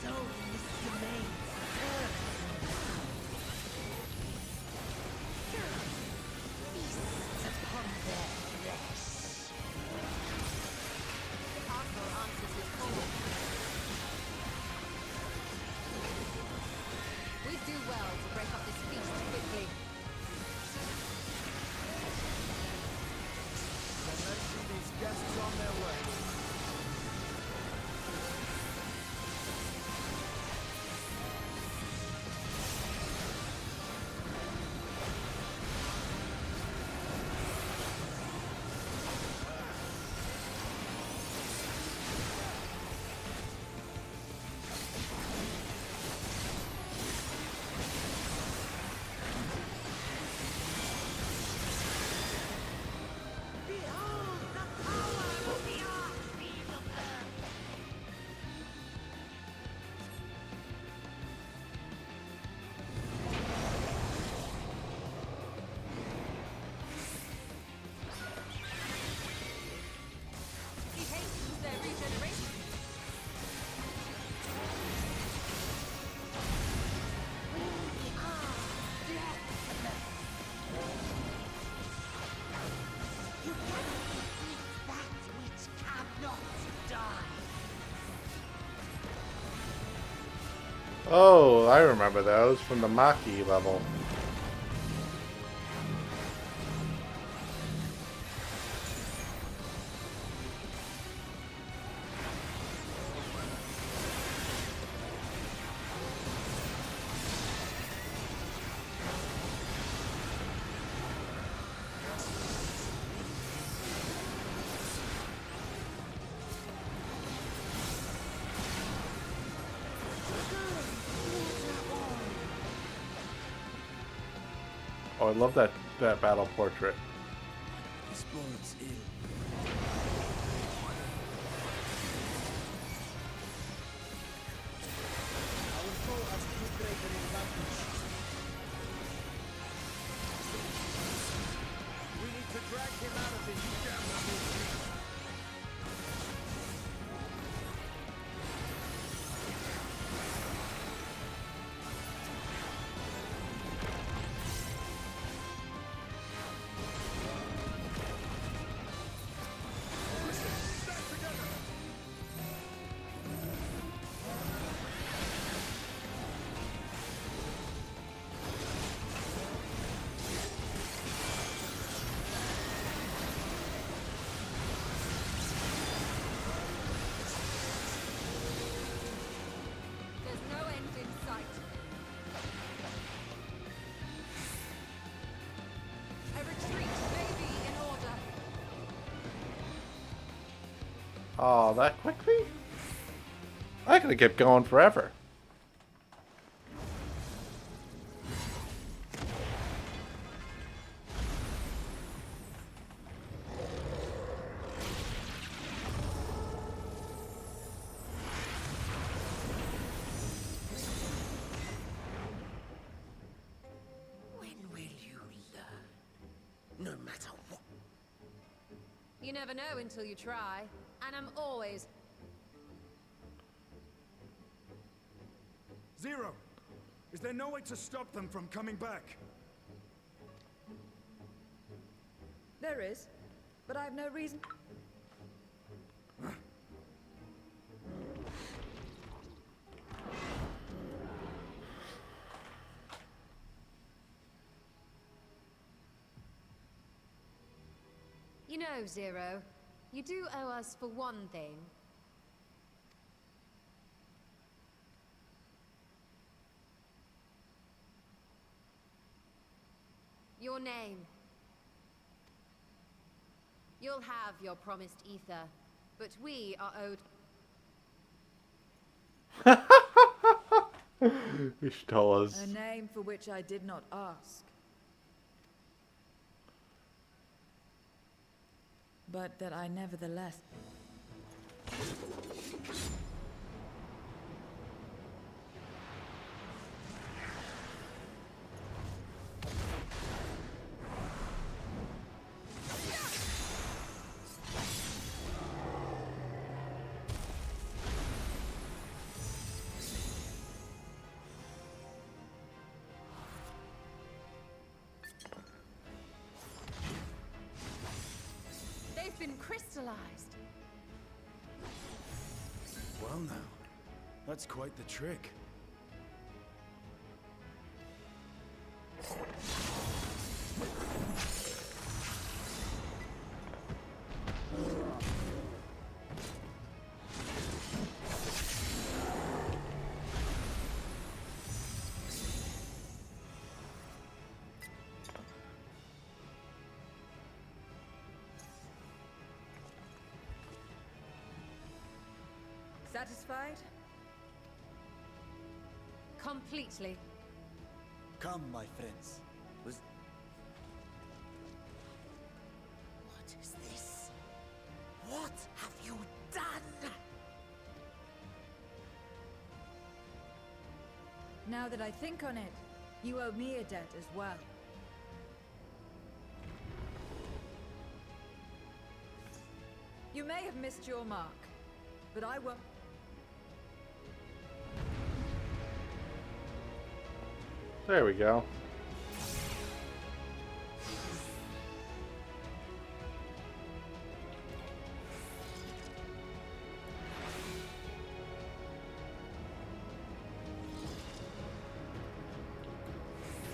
So this domain feasts upon their flesh. The castle answers his call. We'd do well to break up this feast quickly. The mercenaries on their way. Behold the power of the Archfiend of Earth! He hastens their regeneration. We are deathless! You cannot defeat that which cannot die! Oh, I remember those from the Maki level. Oh, I love that battle portrait. This bodes ill. Our foe has too great an advantage. We need to drag him out of this damnable tree. Stand together! There's no end in sight. A retreat may be in order. Oh, that quickly? I could have kept going forever. When will you learn? No matter what. You never know until you try, and I'm always. Zero! Is there no way to stop them from coming back? There is, but I have no reason. You know, Zero, you do owe us for one thing. Your name. You'll have your promised ether, but we are owed. You stole us. A name for which I did not ask. But that I nevertheless. They've been crystallized. Well now, that's quite the trick. satisfied? Completely. Come, my friends. Was What is this? What have you done? Now that I think on it, you owe me a debt as well. You may have missed your mark, but I won't. There we go.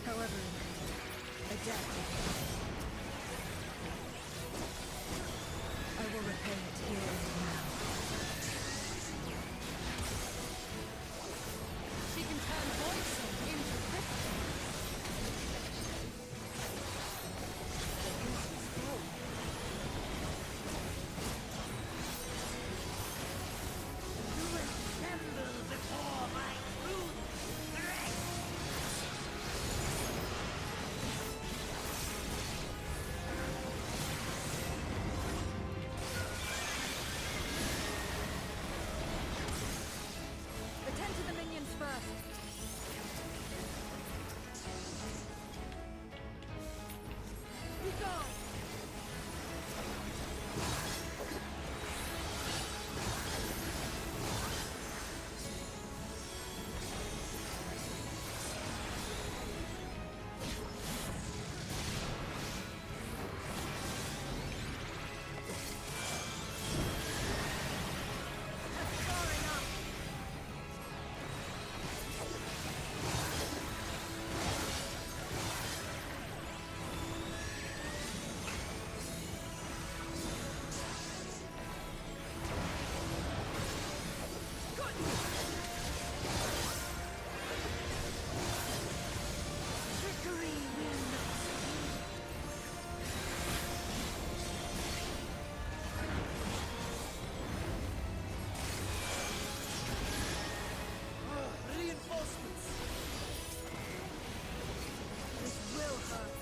However, a debt. I will repay it here and now. She can turn voice into crystal. You will tremble before my crude threat. Attend to the minions first. Be gone! That's far enough. Trickery will not succeed. reinforcements. This will hurt.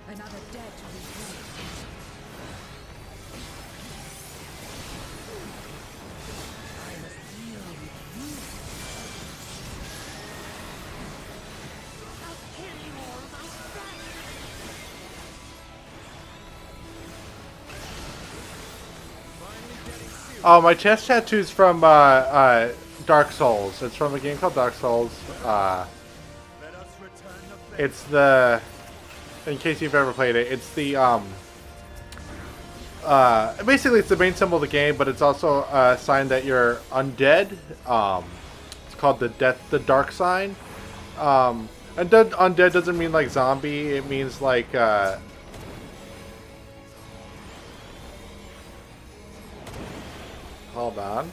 Another debt to repay. I must deal with you. I'll kill you all myself. Oh, my chest tattoo's from Dark Souls. It's from a game called Dark Souls. It's the, in case you've ever played it, it's the basically it's the main symbol of the game, but it's also a sign that you're undead. It's called the dark sign. And undead doesn't mean like zombie. It means like hold on.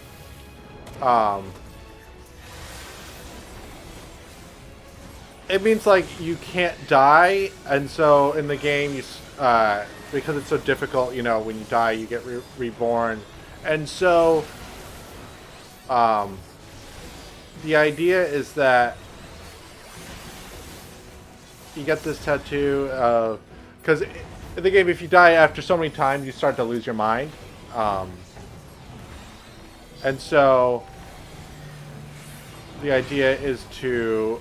It means like you can't die, and so in the game because it's so difficult, you know, when you die, you get reborn. And so, the idea is that you get this tattoo, because in the game, if you die after so many times, you start to lose your mind. And so, the idea is to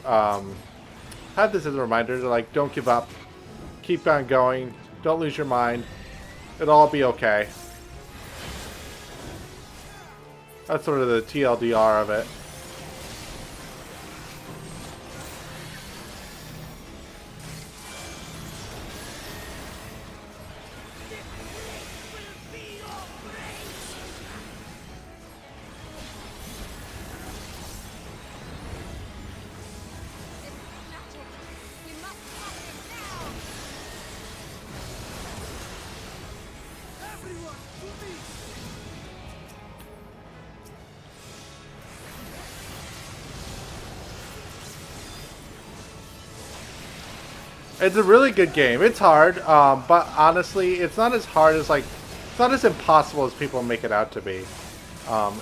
have this as a reminder to, like, don't give up. Keep on going. Don't lose your mind. It'll all be okay. That's sort of the TLDR of it. It's a really good game. It's hard, but honestly, it's not as hard as, like, it's not as impossible as people make it out to be.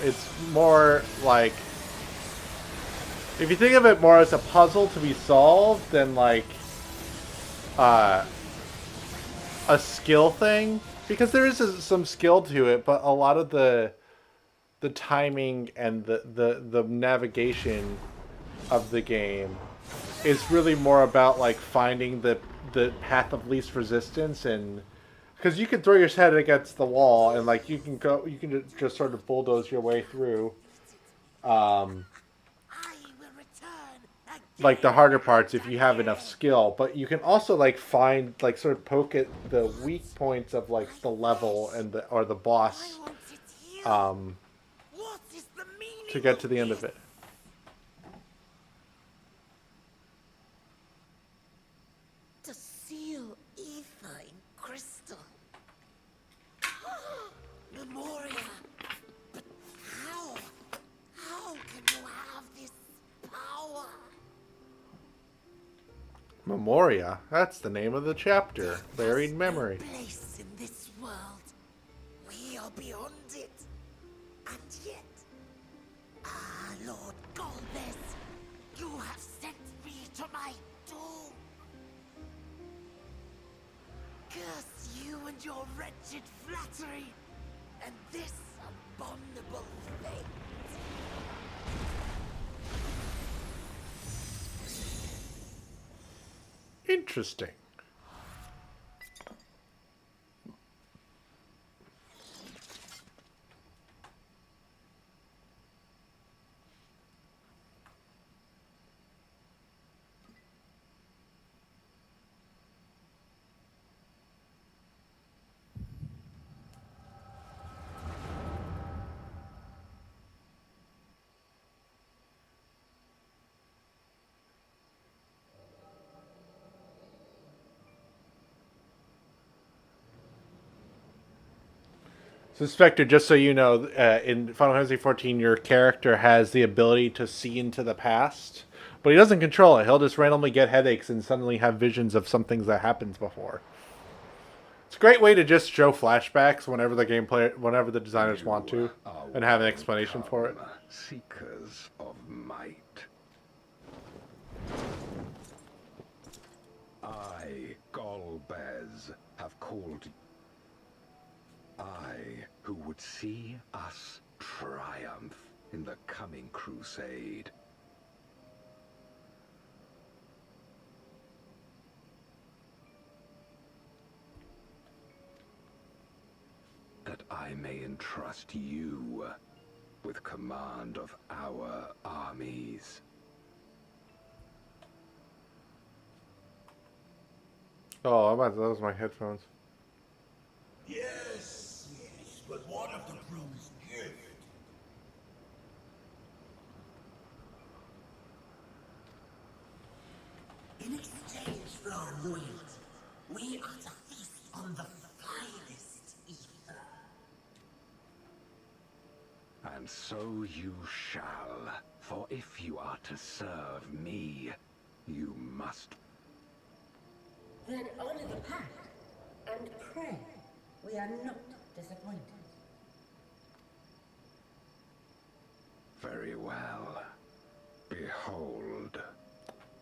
It's more like, if you think of it more as a puzzle to be solved than, like, a skill thing, because there is some skill to it, but a lot of the timing and the navigation of the game is really more about, like, finding the path of least resistance, and because you can throw your head against the wall and, like, you can just sort of bulldoze your way through, like, the harder parts if you have enough skill. But you can also, like, find, like, sort of poke at the weak points of, like, the level and the boss, to get to the end of it. Memoria! But how? How can you have this power? Memoria? That's the name of the chapter. Buried memory. No place in this world. We are beyond it. And yet... Ah, Lord Golbez, you have sent me to my doom. Curse you and your wretched flattery. And this abominable fate. Interesting. So, Spectre, just so you know, in Final Fantasy XIV, your character has the ability to see into the past, but he doesn't control it. He'll just randomly get headaches and suddenly have visions of some things that happened before. It's a great way to just show flashbacks whenever whenever the designers want to, and have an explanation for it. Seekers of might. I, Golbez, have called. I, who would see us triumph in the coming crusade. That I may entrust you with command of our armies. Oh, that was my headphones. Yes, but what of the crew's gift? In exchange for our loyalty, we are to feast on the finest ether. And so you shall, for if you are to serve me, you must. Then only the pack. and pray we are not disappointed. Very well. Behold.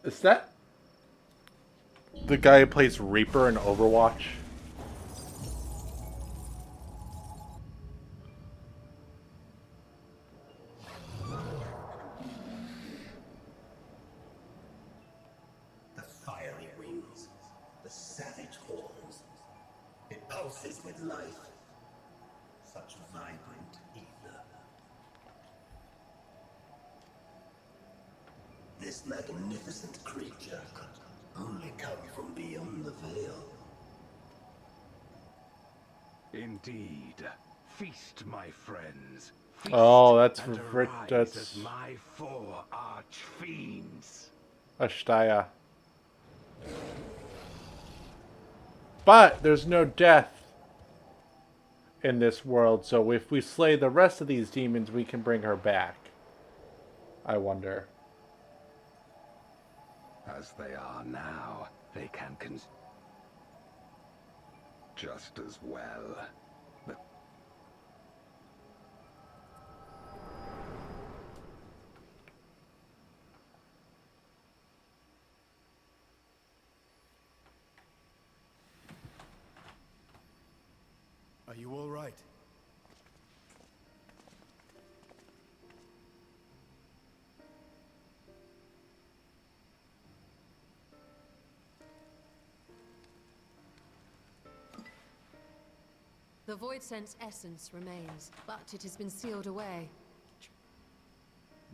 Is that the guy who plays Reaper in Overwatch? The fiery wings, the savage horns. It pulses with life. Such vibrant ether. This magnificent creature could only come from beyond the veil. Indeed. Feast, my friends. Feast Oh, that's and Rick. arise That's as my 4 arch-fiends. Ashtaya. But there's no death in this world, so if we slay the rest of these demons, we can bring her back. I wonder. As they are now, they can just as well. But Are you all right? The Void Sense essence remains, but it has been sealed away.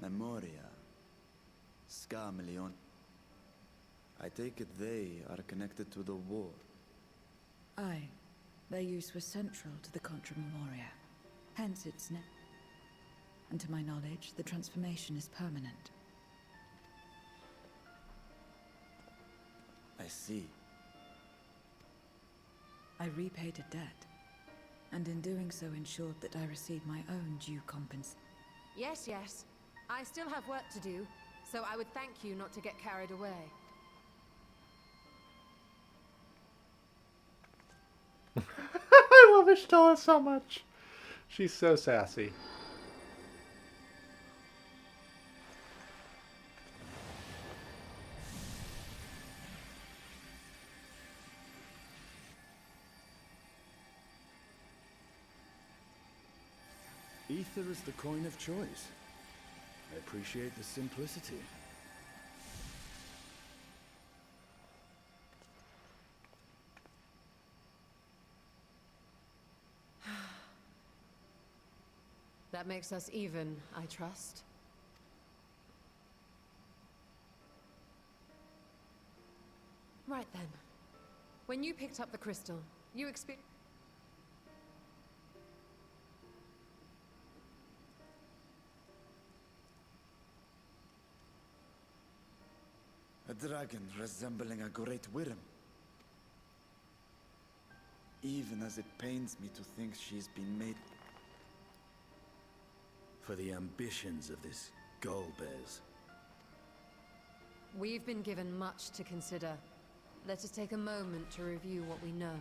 Memoria. Skamelion. I take it they are connected to the war. Aye. Their use was central to the Contra Memoria. Hence its name. And to my knowledge, the transformation is permanent. I see. I repaid a debt, and in doing so ensured that I received my own due compensation. Yes, yes. I still have work to do, so I would thank you not to get carried away. I love Ashtaya so much. She's so sassy. Ether is the coin of choice. I appreciate the simplicity. That makes us even, I trust. Right then. When you picked up the crystal, you experienced... A dragon resembling a great worm. Even as it pains me to think she's been made... For the ambitions of this Golbez. We've been given much to consider. Let us take a moment to review what we know.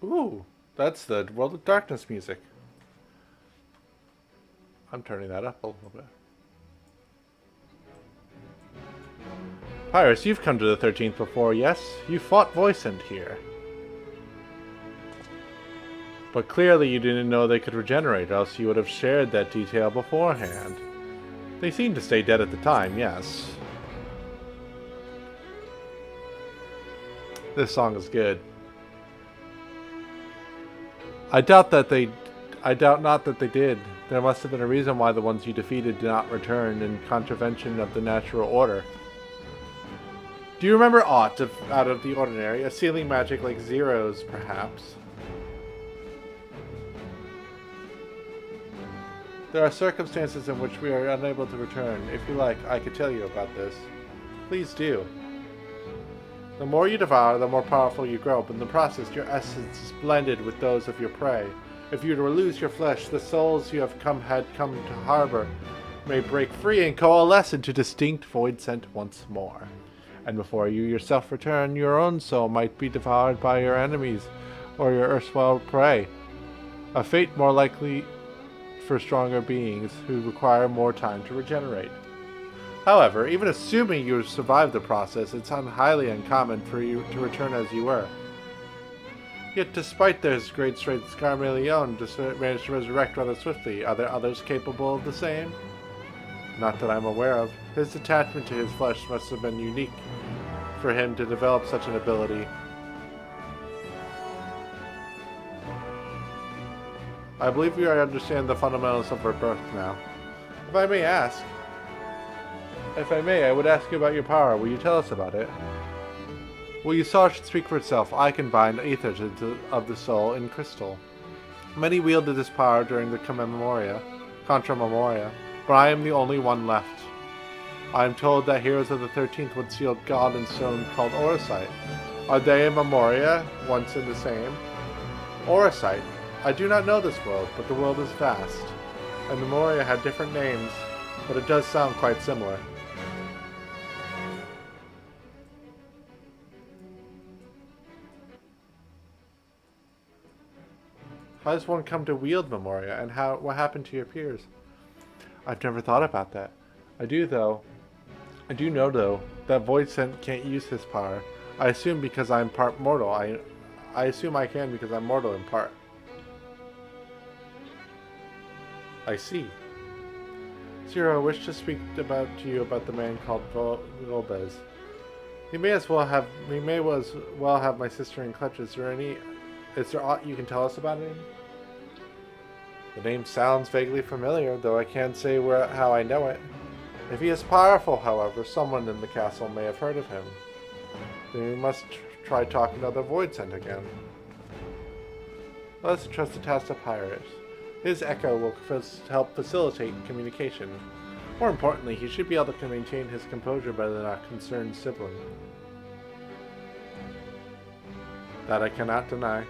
Ooh, that's the World of Darkness music. I'm turning that up a little bit. Pyrus, you've come to the 13th before, yes? You fought Voicent here. But clearly you didn't know they could regenerate, or else you would have shared that detail beforehand. They seemed to stay dead at the time, yes. This song is good. I doubt not that they did. There must have been a reason why the ones you defeated did not return in contravention of the natural order. Do you remember aught out of the ordinary? A sealing magic like Zero's, perhaps? There are circumstances in which we are unable to return. If you like, I could tell you about this. Please do. The more you devour, the more powerful you grow, but in the process your essence is blended with those of your prey. If you were to lose your flesh, the souls you had come to harbor may break free and coalesce into distinct void scent once more. And before you yourself return, your own soul might be devoured by your enemies or your erstwhile prey. A fate more likely for stronger beings who require more time to regenerate. However, even assuming you survived the process, it's highly uncommon for you to return as you were. Yet despite their great strength, Scarmeleon managed to resurrect rather swiftly. Are there others capable of the same? Not that I'm aware of. His attachment to his flesh must have been unique for him to develop such an ability. I believe we understand the fundamentals of her birth now. If I may, I would ask you about your power. Will you tell us about it? What you saw should speak for itself. I can bind ether of the soul in crystal. Many wielded this power during the Contra Memoria, but I am the only one left. I am told that heroes of the 13th would seal God in stone called Oricite. Are they and Memoria once and the same? Oricite. I do not know this world, but the world is vast, and Memoria had different names, but it does sound quite similar. How does one come to wield Memoria, and what happened to your peers? I've never thought about that. I do know though that Void Scent can't use his power. I assume because I'm part mortal. I assume I can because I'm mortal in part. I see. Zero, I wish to speak to you about the man called Golbez. He may as well have my sister in clutches. Is there aught you can tell us about him? The name sounds vaguely familiar, though I can't say how I know it. If he is powerful, however, someone in the castle may have heard of him. Then we must try talking to the Void Scent again. Let us trust the task to Pyrus. His echo will help facilitate communication. More importantly, he should be able to maintain his composure better than our concerned sibling. That I cannot deny.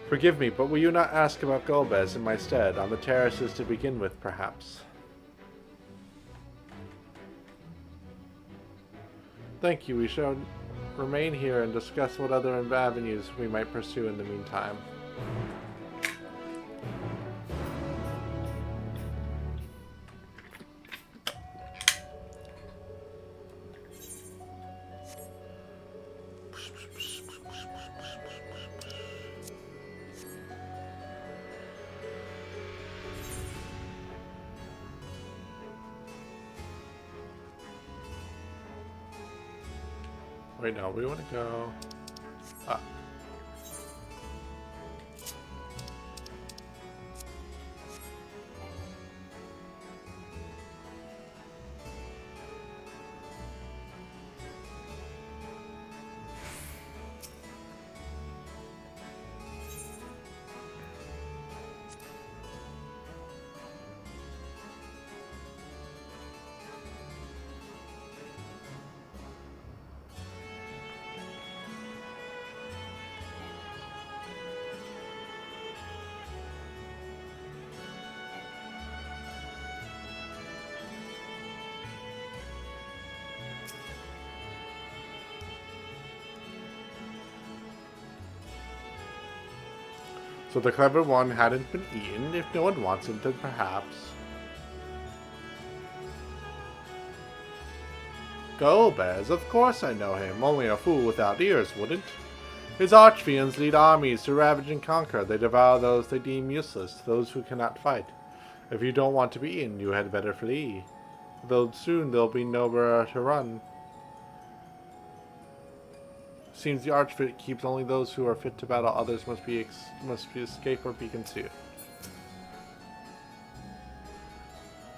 Forgive me, but will you not ask about Golbez in my stead, on the terraces to begin with, perhaps? Thank you. We shall remain here and discuss what other avenues we might pursue in the meantime. Wait, no, we want to go up. So the clever one hadn't been eaten. If no one wants him, then perhaps. Golbez, of course I know him. Only a fool without ears wouldn't. His archfiends lead armies to ravage and conquer. They devour those they deem useless, those who cannot fight. If you don't want to be eaten, you had better flee. Though soon there'll be nowhere to run. Seems the archfit keeps only those who are fit to battle. Others must escape or be consumed.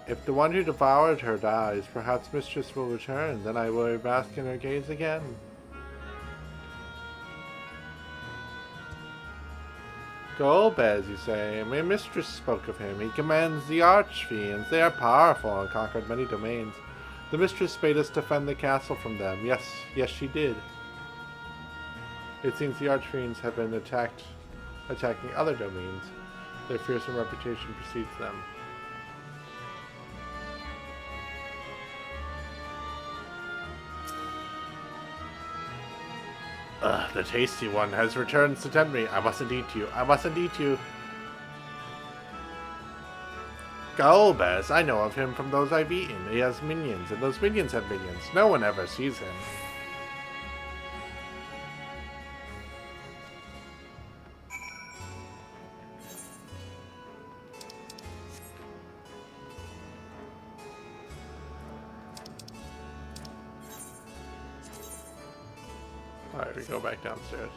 If the one who devoured her dies, perhaps Mistress will return. Then I will bask in her gaze again. Golbez, you say? My mistress spoke of him. He commands the Archfiends. They are powerful and conquered many domains. The mistress bade us defend the castle from them. Yes, she did. It seems the Archfiends have been attacking other domains. Their fearsome reputation precedes them. The tasty one has returned to tempt me. I mustn't eat you. I mustn't eat you. Golbez, I know of him from those I've eaten. He has minions, and those minions have minions. No one ever sees him. Alright, we go back downstairs.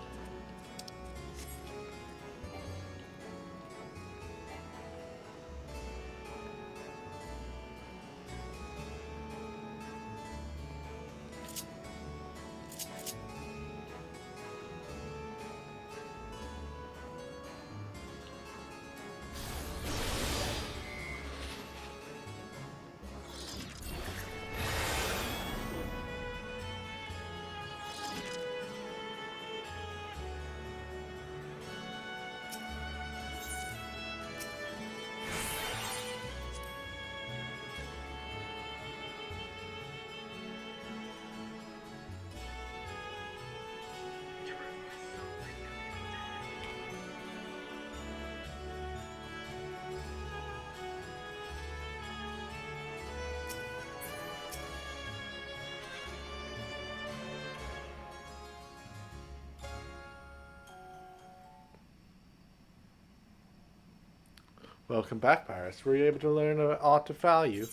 Welcome back, Pirates. Were you able to learn aught of value?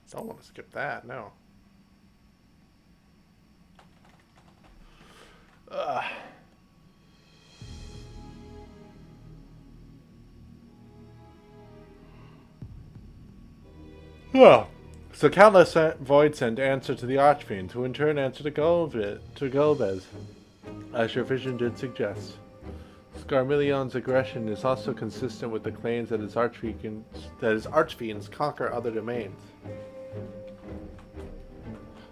Don't want to skip that, no. Oh. So countless voids sent answer to the Archfiend, who in turn answered to Golbez, as your vision did suggest. Scarmillion's aggression is also consistent with the claims that his archfiends conquer other domains.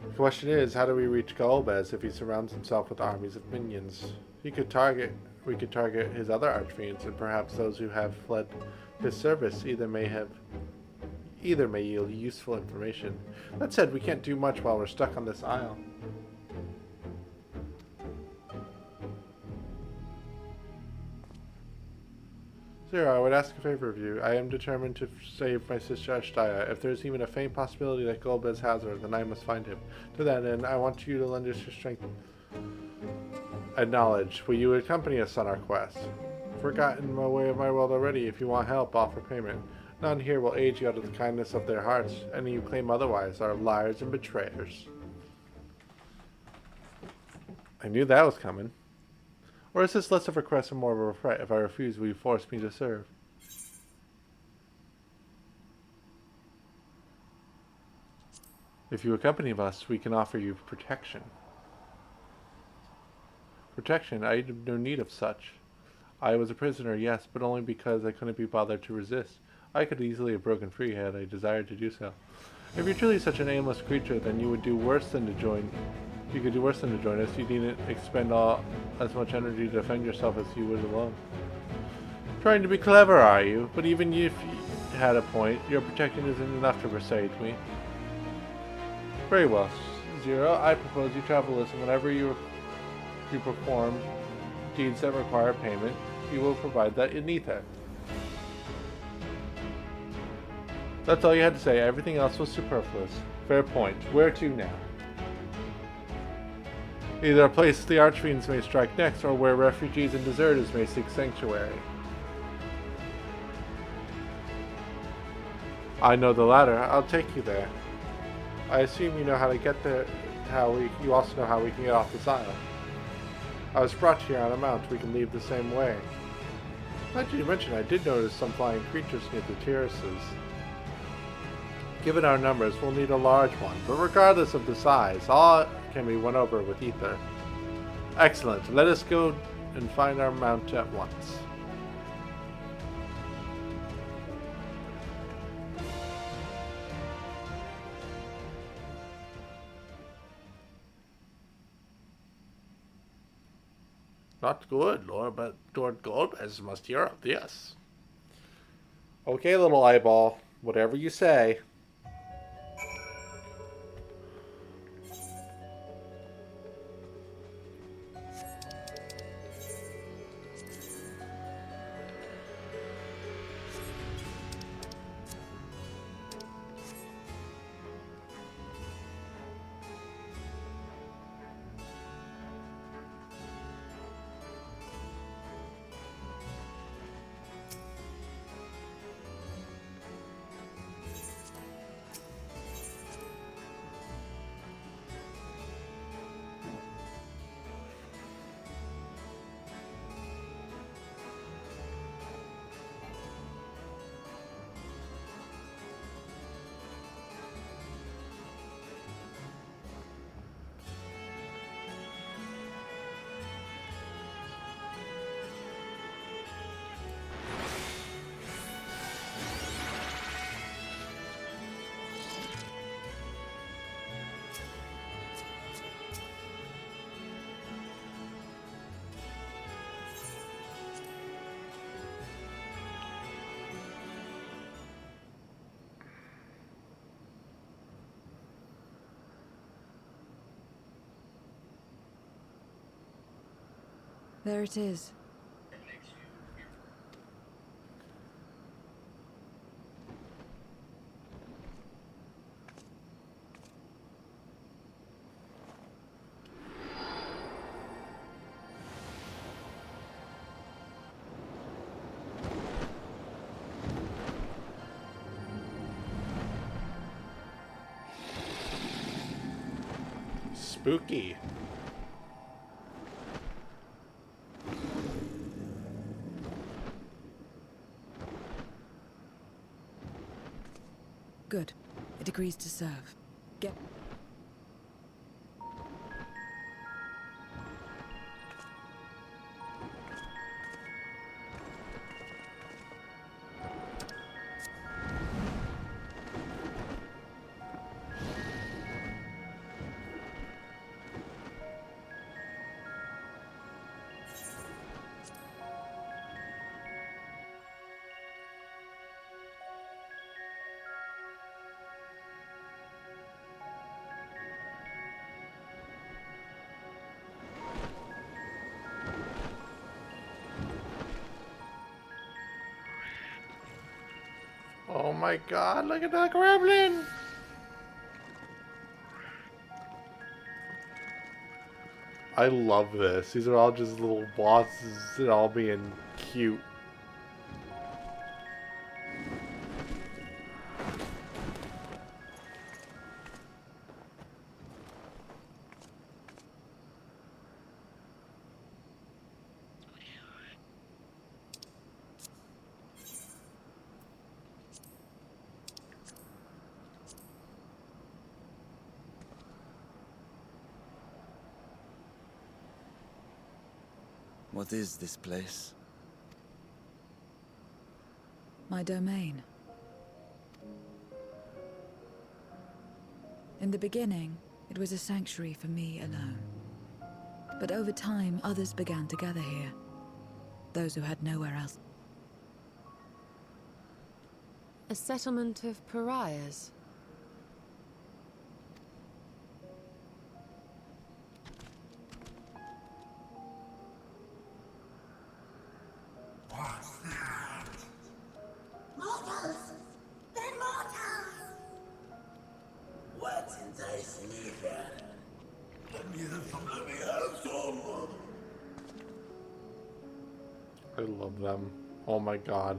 The question is, how do we reach Golbez if he surrounds himself with armies of minions? We could target his other archfiends, and perhaps those who have fled his service either may yield useful information. That said, we can't do much while we're stuck on this isle. Zero, I would ask a favor of you. I am determined to save my sister Ashtaya. If there is even a faint possibility that Golbez has her, then I must find him. To that end, I want you to lend us your strength and knowledge. Will you accompany us on our quest? Forgotten my way of my world already. If you want help, offer payment. None here will aid you out of the kindness of their hearts. Any who claim otherwise are liars and betrayers. I knew that was coming. Or is this less of a request and more of a threat? If I refuse, will you force me to serve? If you accompany us, we can offer you protection. Protection? I have no need of such. I was a prisoner, yes, but only because I couldn't be bothered to resist. I could easily have broken free had I desired to do so. If you're truly such an aimless creature, then you would do worse than to join. You could do worse than to join us. You needn't expend as much energy to defend yourself as you would alone. Trying to be clever, are you? But even if you had a point, your protection isn't enough to persuade me. Very well, Zero. I propose you travel with us, and whenever you perform deeds that require payment, you will provide that in ether. That's all you had to say. Everything else was superfluous. Fair point. Where to now? Either a place the Archfiends may strike next, or where refugees and deserters may seek sanctuary. I know the latter. I'll take you there. I assume you know how to get there. You also know how we can get off this island. I was brought here on a mount. We can leave the same way. Now that you mention, I did notice some flying creatures near the terraces. Given our numbers, we'll need a large one, but regardless of the size, all can be won over with ether. Excellent. Let us go and find our mount at once. Not good, Lord, but Lord Golbez must hear of this. Okay, little eyeball. Whatever you say. There it is. Spooky. Good. It agrees to serve. Get... Oh my god, look at that gremlin! I love this. These are all just little bosses and all being cute. What is this place? My domain. In the beginning, it was a sanctuary for me alone. But over time, others began to gather here. Those who had nowhere else. A settlement of pariahs. What's that? Mortals! They're mortals! What entice me here? Let me have some, let me have some! I love them. Oh my god.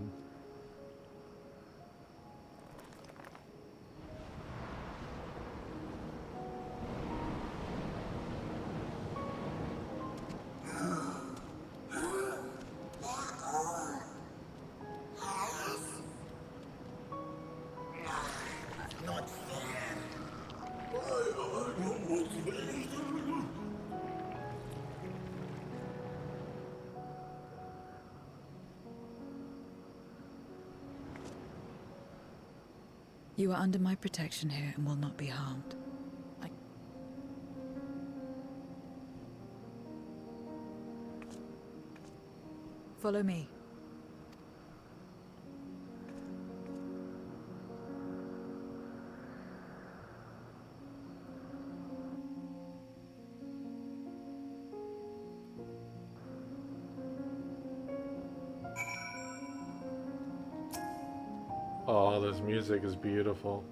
You are under my protection here and will not be harmed. Follow me. Oh, this music is beautiful.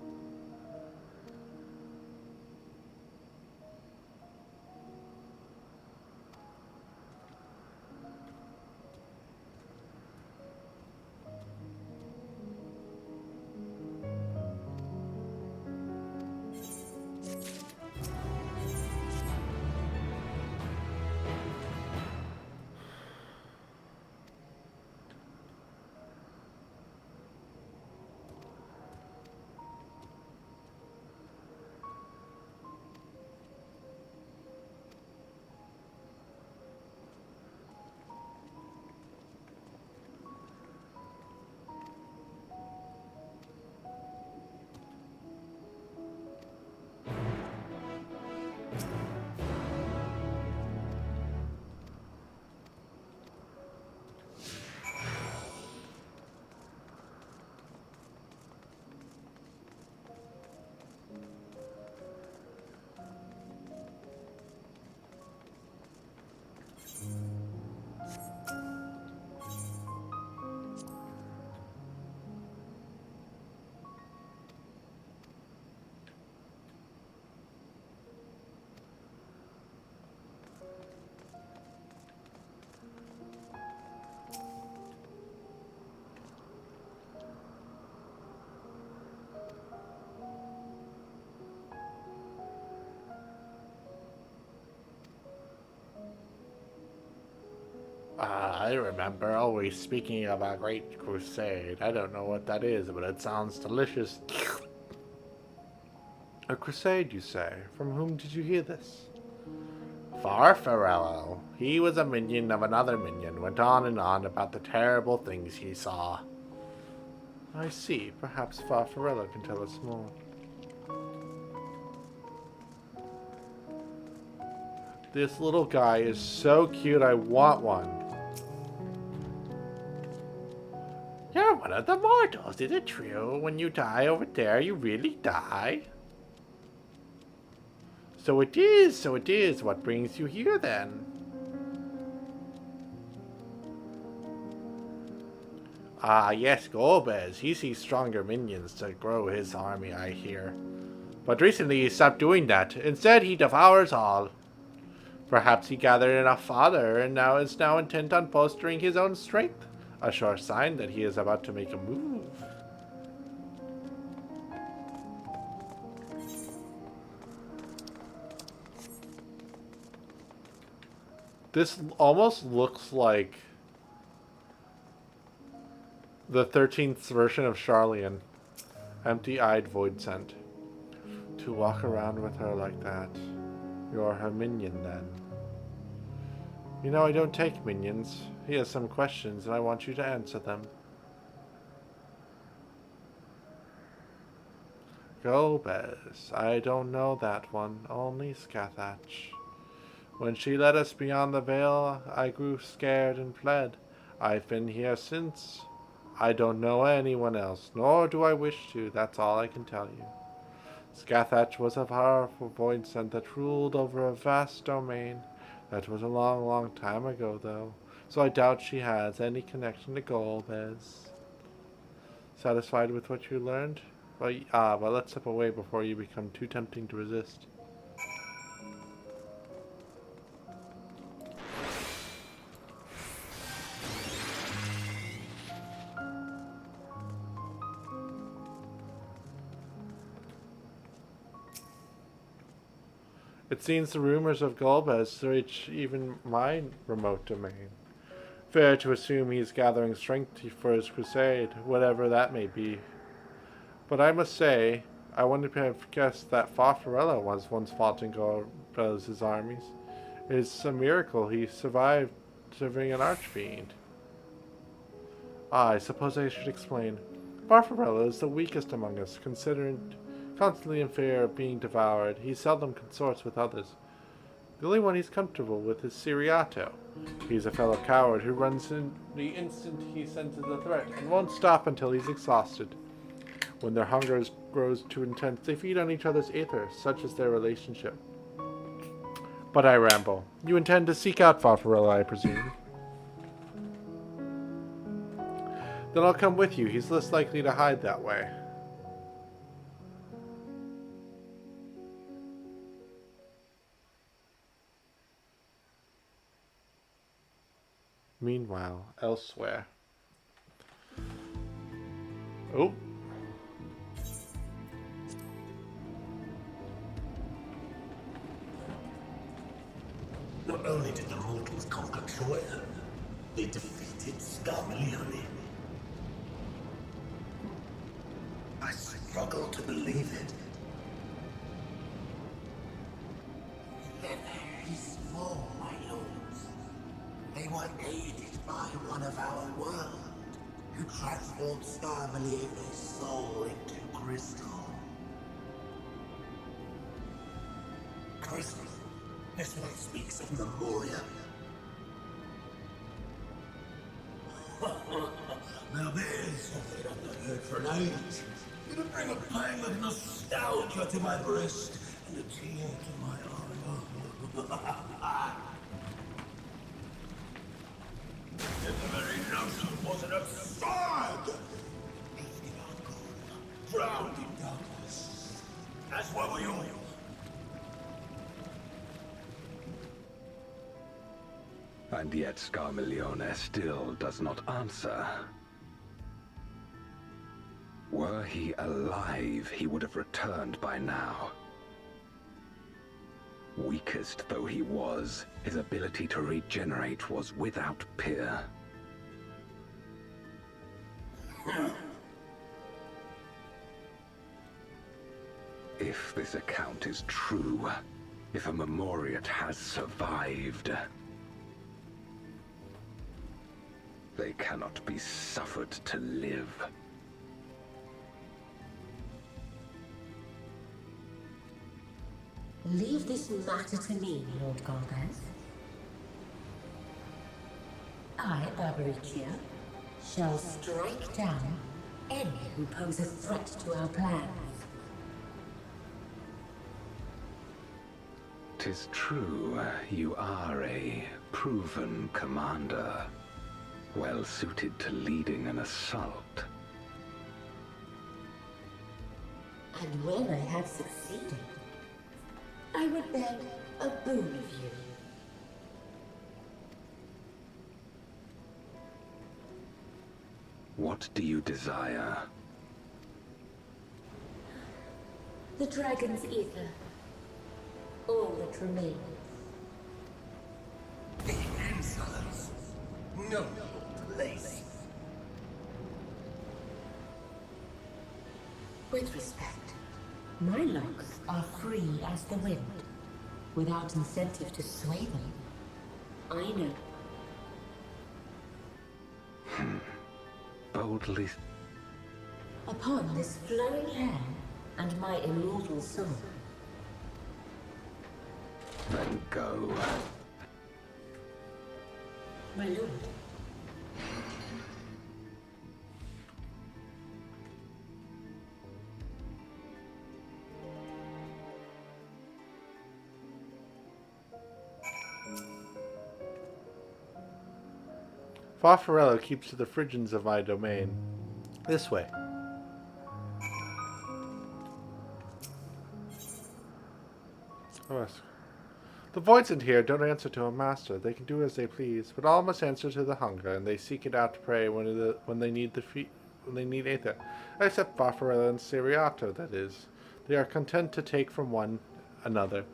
I remember always speaking of a great crusade. I don't know what that is, but it sounds delicious. A crusade, you say? From whom did you hear this? Farfarello. He was a minion of another minion, went on and on about the terrible things he saw. I see. Perhaps Farfarello can tell us more. This little guy is so cute, I want one. You're one of the mortals, is it true? When you die over there, you really die? So it is. What brings you here then? Ah, yes, Golbez. He sees stronger minions to grow his army, I hear. But recently he stopped doing that. Instead, he devours all. Perhaps he gathered enough fodder and is now intent on bolstering his own strength. A sure sign that he is about to make a move. This almost looks like the 13th version of Charlian. Empty-eyed void scent. To walk around with her like that. You're her minion then. You know, I don't take minions. He has some questions and I want you to answer them. Golbez. I don't know that one. Only Scathach. When she led us beyond the veil, I grew scared and fled. I've been here since. I don't know anyone else, nor do I wish to. That's all I can tell you. Scathach was a powerful void scent that ruled over a vast domain. That was a long, long time ago, though, so I doubt she has any connection to Golbez. Satisfied with what you learned? But let's step away before you become too tempting to resist. It seems the rumors of Golbez reach even my remote domain. Fair to assume he's gathering strength for his crusade, whatever that may be. But I must say, I wouldn't have guessed that Farfarello was once fought in Golbez's armies. It's a miracle he survived serving an archfiend. I suppose I should explain. Barfarella is the weakest among us, considered constantly in fear of being devoured. He seldom consorts with others. The only one he's comfortable with is Siriato. He's a fellow coward who runs in the instant he senses a threat and won't stop until he's exhausted. When their hunger grows too intense, they feed on each other's aether, such is their relationship. But I ramble. You intend to seek out Farfarella, I presume? Then I'll come with you. He's less likely to hide that way. Meanwhile, elsewhere. Oh. Not only did the mortals conquer Troya, they defeated Scarmalione. I struggle to believe it. They're very small, my lords. They were aided by one of our world, who transformed Scarmalione's soul into crystal. Crystal? This one speaks of Memoria. Now there's something I've not heard for an age. It'll bring a pang of nostalgia to my breast and a tear to my eye. And the very notion was an absurd! Drifting out cold, drowned in darkness. As were we all. And yet Scarmalione still does not answer. Were he alive, he would have returned by now. Weakest though he was, his ability to regenerate was without peer. If this account is true, if a Memoriat has survived, they cannot be suffered to live. Leave this matter to me, Lord Galvez. I, Arboritia, shall strike down any who pose a threat to our plans. 'Tis true, you are a proven commander, well suited to leading an assault. And when I have succeeded, I would beg a boon of you. What do you desire? The dragon's ether. All that remains. The insolence! No place! With respect, my locks are free as the wind, without incentive to sway them. I know. Boldly. Upon this flowing hair and my immortal soul. Then go. My lord. Farfarello keeps to the Phrygians of my domain. This way. Oh, yes. The voids in here don't answer to a master. They can do as they please, but all must answer to the hunger, and they seek it out to prey when they need aether. Except Farfarello and Siriato, that is. They are content to take from one another.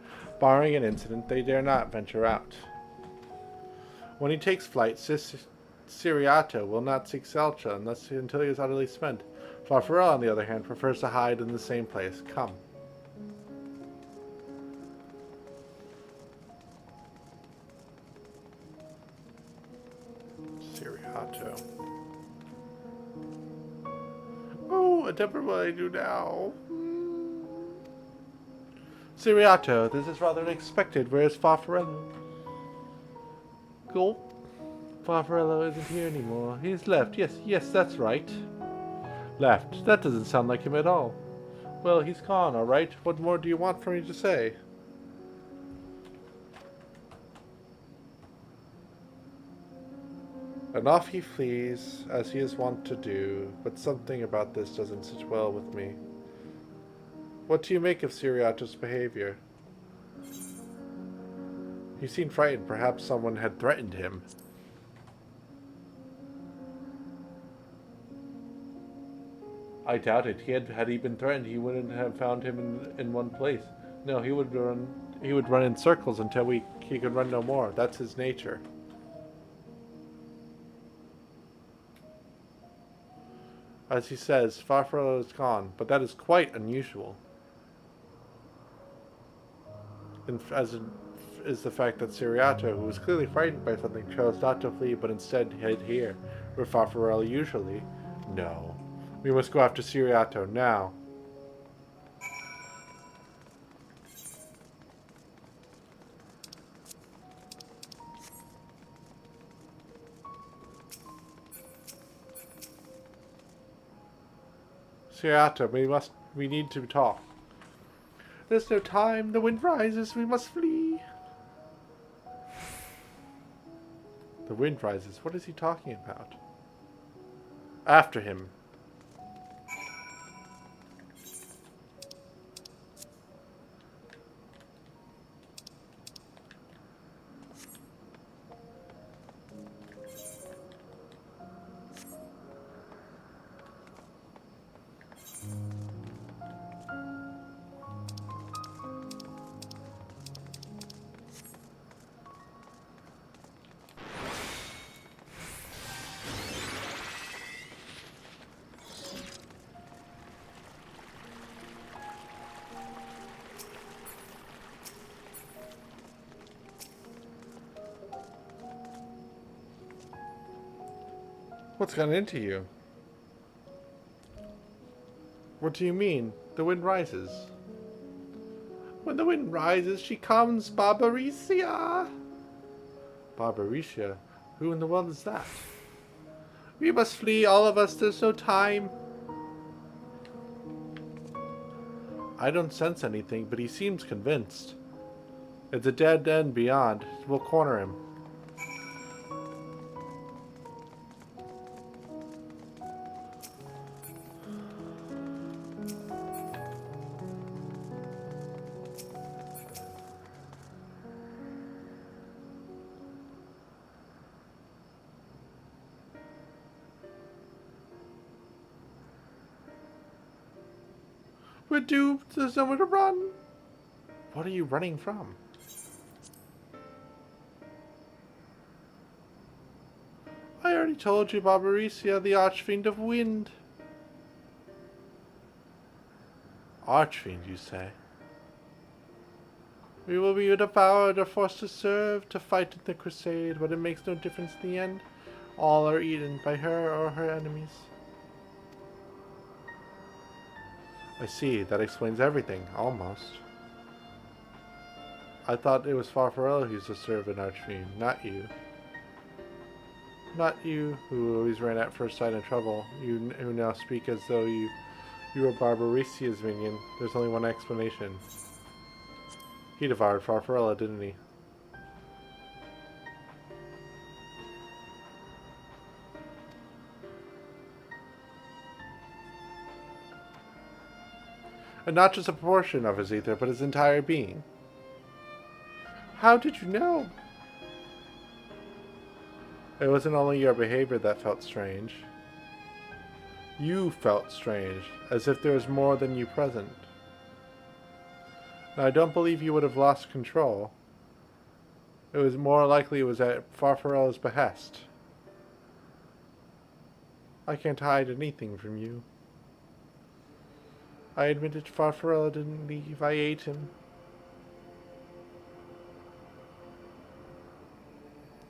Barring an incident, they dare not venture out. When he takes flight, Siriato will not seek Selcha until he is utterly spent. Farfarello, on the other hand, prefers to hide in the same place. Come. Siriato. whatever will I do now? Siriato, this is rather unexpected. Where is Farfarello? Gulp. Farfarello isn't here anymore. He's left. Yes, that's right. Left. That doesn't sound like him at all. Well, he's gone, alright. What more do you want for me to say? And off he flees, as he is wont to do, but something about this doesn't sit well with me. What do you make of Siriato's behavior? He seemed frightened. Perhaps someone had threatened him. I doubt it. Had he been threatened, he wouldn't have found him in one place. No, he would run in circles until he could run no more. That's his nature. As he says, Farfarello is gone, but that is quite unusual. As is the fact that Siriato, who was clearly frightened by something, chose not to flee, but instead hid here, where Farfarello usually. No. We must go after Siriato now. Siriato, we need to talk. There's no time. The wind rises. We must flee. The wind rises. What is he talking about? After him. What's gotten into you? What do you mean? The wind rises. When the wind rises, she comes, Barbaricia. Barbaricia? Who in the world is that? We must flee, all of us. There's no time. I don't sense anything, but he seems convinced. It's a dead end beyond. We'll corner him. We're doomed. There's nowhere to run. What are you running from? I already told you, Barbaricia, the Archfiend of Wind. Archfiend, you say? We will be devoured or forced to serve, to fight in the crusade, but it makes no difference in the end. All are eaten by her or her enemies. I see. That explains everything, almost. I thought it was Farfarello who used to serve an Archfiend, not you. Not you, who always ran at first sight of trouble. You who now speak as though you were Barbaricia's minion. There's only one explanation. He devoured Farfarello, didn't he? And not just a portion of his ether, but his entire being. How did you know? It wasn't only your behavior that felt strange. You felt strange, as if there was more than you present. Now, I don't believe you would have lost control. It was more likely it was at Farfarello's behest. I can't hide anything from you. I admitted Farfarello didn't leave. I ate him.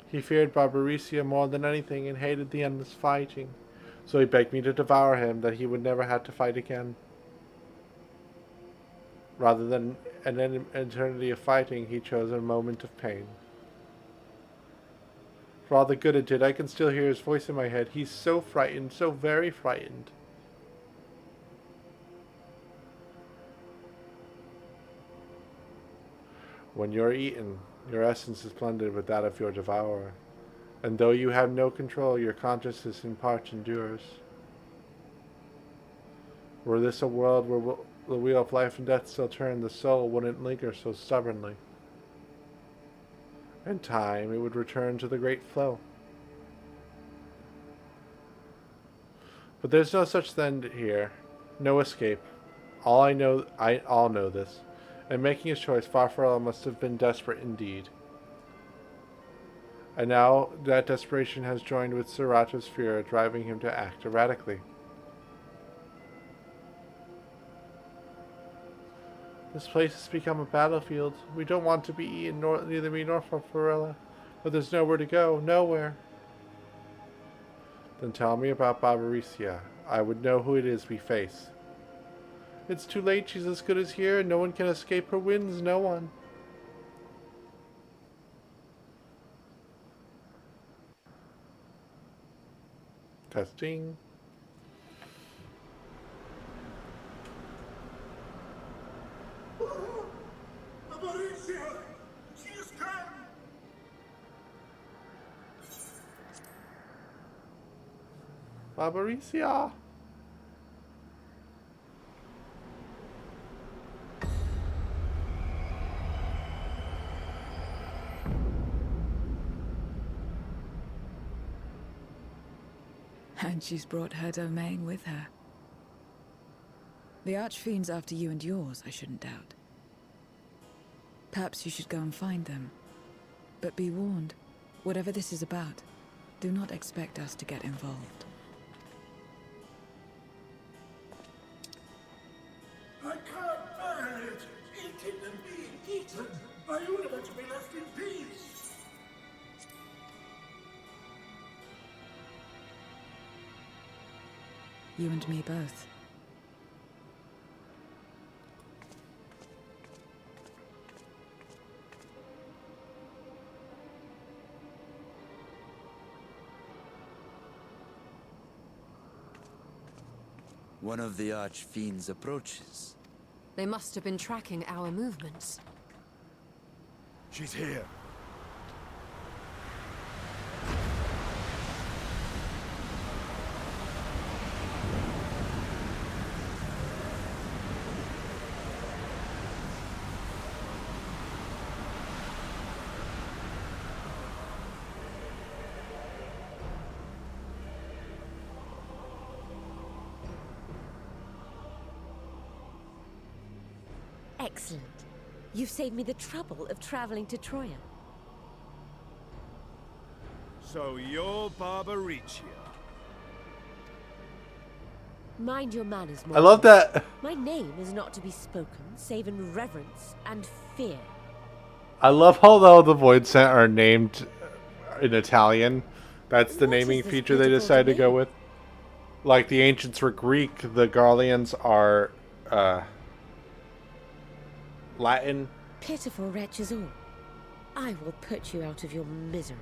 He feared Barbaricia more than anything and hated the endless fighting. So he begged me to devour him, that he would never have to fight again. Rather than an eternity of fighting, he chose a moment of pain. For all the good it did, I can still hear his voice in my head. He's so frightened, so very frightened. When you're eaten, your essence is blended with that of your devourer. And though you have no control, your consciousness in part endures. Were this a world where the wheel of life and death still turned, the soul wouldn't linger so stubbornly. In time, it would return to the great flow. But there's no such thing here. No escape. All know this. And making his choice, Farfarella must have been desperate indeed. And now that desperation has joined with Sriracha's fear, driving him to act erratically. This place has become a battlefield. We don't want to be eaten, neither me nor Farfarella. But there's nowhere to go. Nowhere. Then tell me about Barbaricia. I would know who it is we face. It's too late. She's as good as here, and no one can escape her winds. No one. Testing. Barbaricia! She has come! Barbaricia! And she's brought her domain with her. The Archfiend's after you and yours, I shouldn't doubt. Perhaps you should go and find them. But be warned, whatever this is about, do not expect us to get involved. I can't bear it! Eating and being eaten! My universe to be left in peace! You and me both. One of the Archfiends approaches. They must have been tracking our movements. She's here. Excellent. You've saved me the trouble of traveling to Troya. So you're Barbaricia. Mind your manners, I love that. My name is not to be spoken, save in reverence and fear. I love how all the Void Scent are named in Italian. That's the What naming is this feature they beautiful decided to go domain? with. Like the ancients were Greek, the Garleans are Latin. Pitiful wretches all. I will put you out of your misery.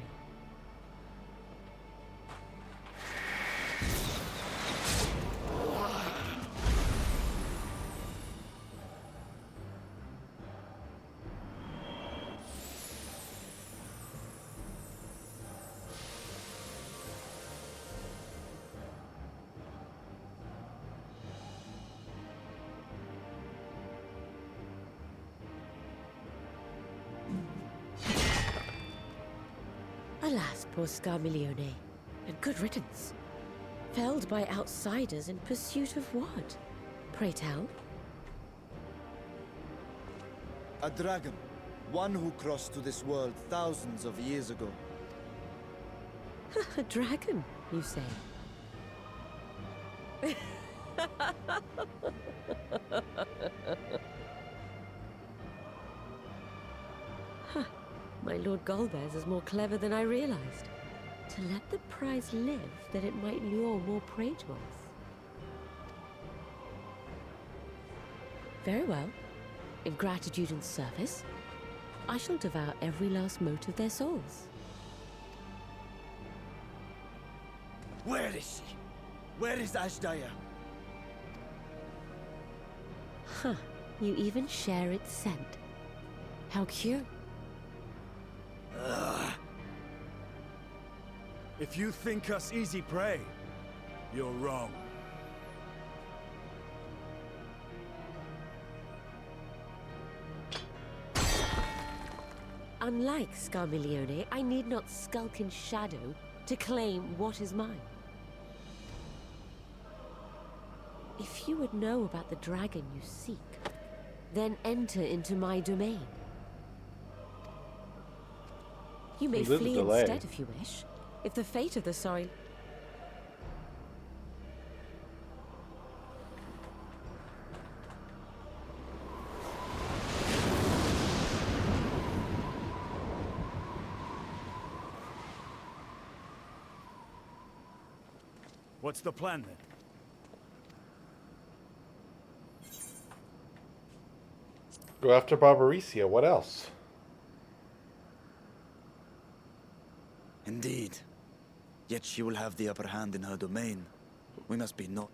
Alas, poor Scarmiglione, and good riddance. Felled by outsiders in pursuit of what? Pray tell. A dragon. One who crossed to this world thousands of years ago. A dragon, you say? Huh. My Lord Golbez is more clever than I realized. To let the prize live, that it might lure more prey to us. Very well. In gratitude and service, I shall devour every last mote of their souls. Where is she? Where is Ashdaya? Huh. You even share its scent. How cute. If you think us easy prey, you're wrong. Unlike Scarmiglione, I need not skulk in shadow to claim what is mine. If you would know about the dragon you seek, then enter into my domain. You may There's a flee delay. instead if you wish. If the fate of the sorry... What's the plan then? Go after Barbaricia. What else? Indeed. Yet she will have the upper hand in her domain. We must be not.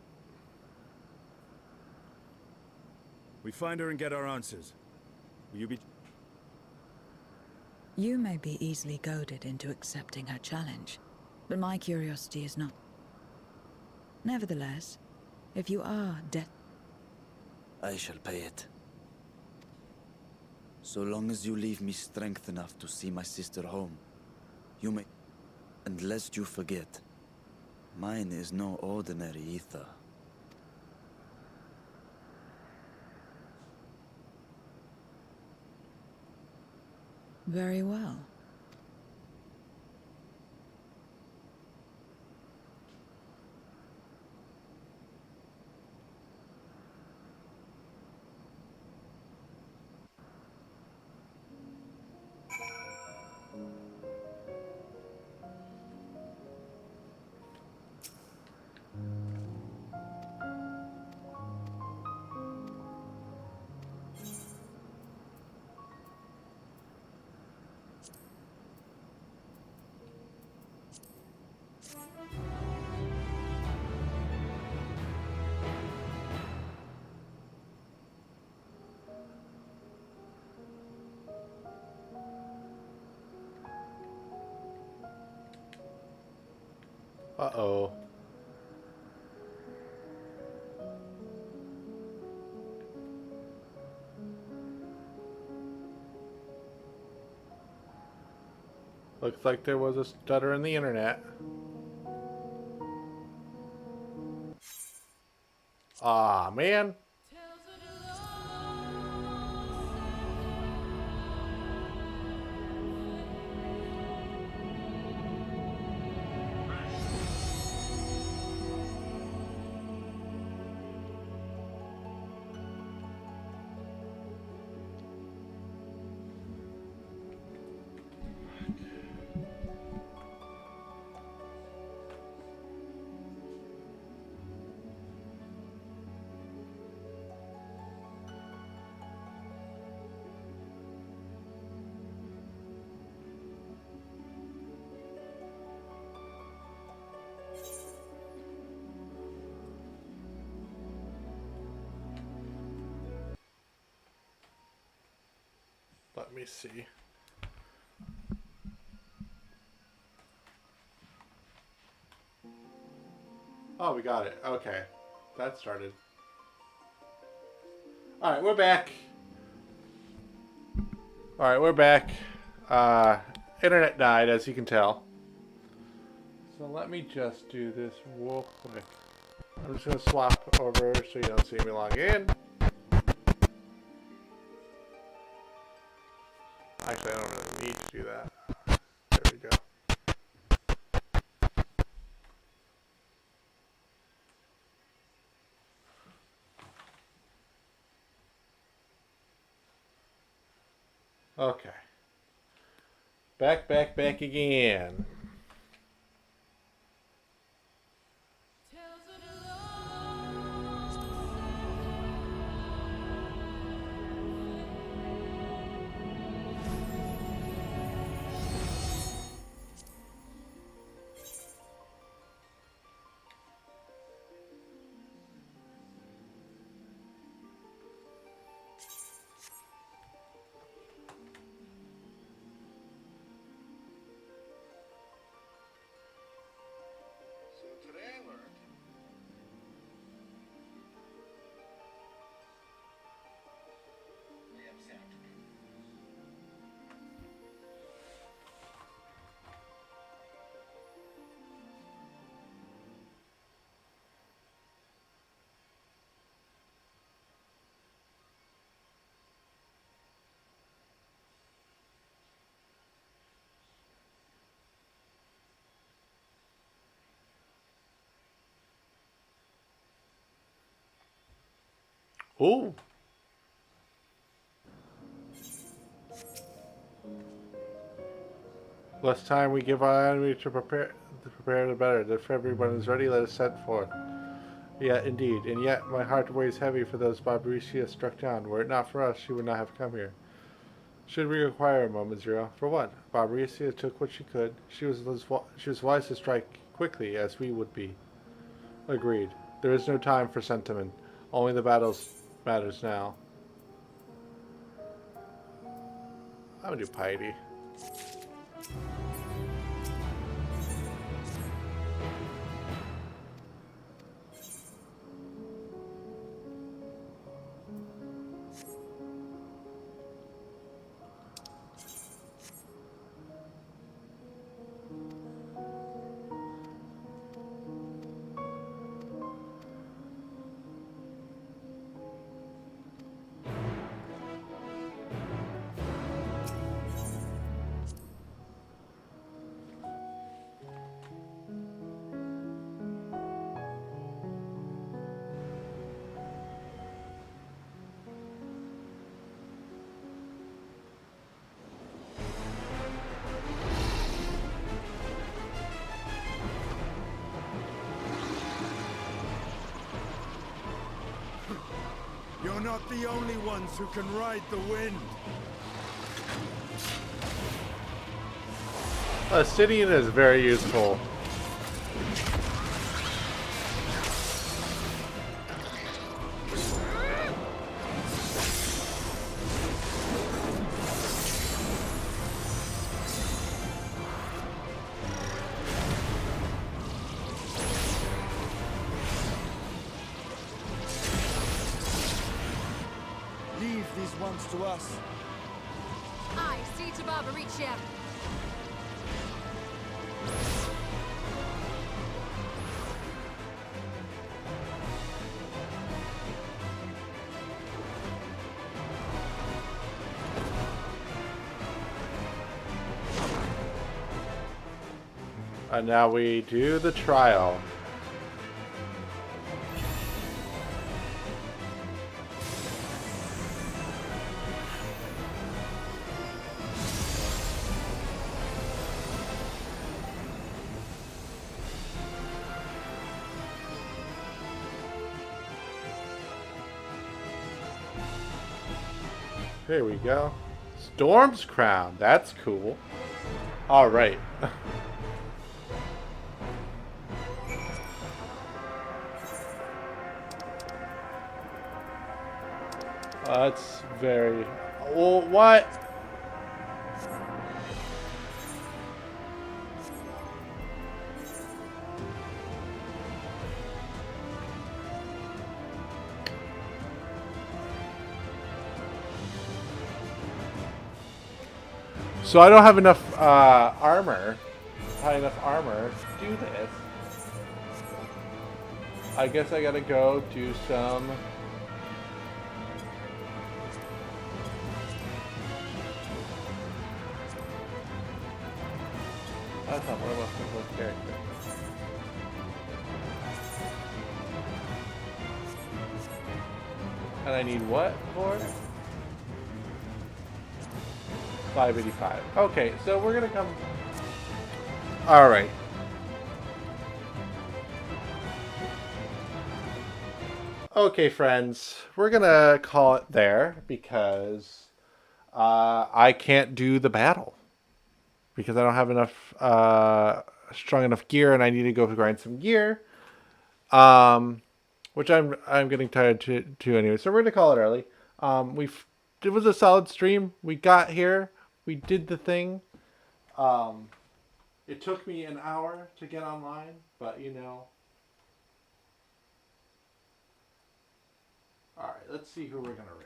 We find her and get our answers. Will you be... You may be easily goaded into accepting her challenge, but my curiosity is not. Nevertheless, if you are I shall pay it. So long as you leave me strength enough to see my sister home, you may... And lest you forget, mine is no ordinary ether. very well. Uh-oh. Looks like there was a stutter in the internet. Ah, man. Let me see. Oh, we got it. Okay. That started. Alright, we're back. Alright, we're back. Internet died, as you can tell. So let me just do this real quick. I'm just going to swap over so you don't see me log in. Actually, I don't really need to do that. There we go. Okay. Back again. Ooh. Less time we give our enemy to prepare the better. If everyone is ready, let us set forth. Yeah, indeed. And yet my heart weighs heavy for those Barbarisia struck down. Were it not for us, she would not have come here. Should we require a moment, Zero? For what? Barbarisia took what she could. She was wise to strike quickly, as we would be. Agreed. There is no time for sentiment. Only the battles matters now. I'm gonna do piety. You're not the only ones who can ride the wind. Obsidian is very useful. Leave these ones to us. I see to Barbaricia. And now we do the trial. Here we go. Storm's Crown. That's cool. All right. That's very... Well, what? So I don't have enough armor. High enough armor to do this. I guess I gotta go do some... That's not one of my simplest characters. And I need what for it? 585. Okay, so we're gonna come... Alright. Okay, friends. We're gonna call it there because I can't do the battle. Because I don't have enough strong enough gear, and I need to go grind some gear, which I'm getting tired to anyway. So we're gonna call it early. It was a solid stream. We got here, we did the thing. It took me an hour to get online, but you know. All right, let's see who we're gonna raid.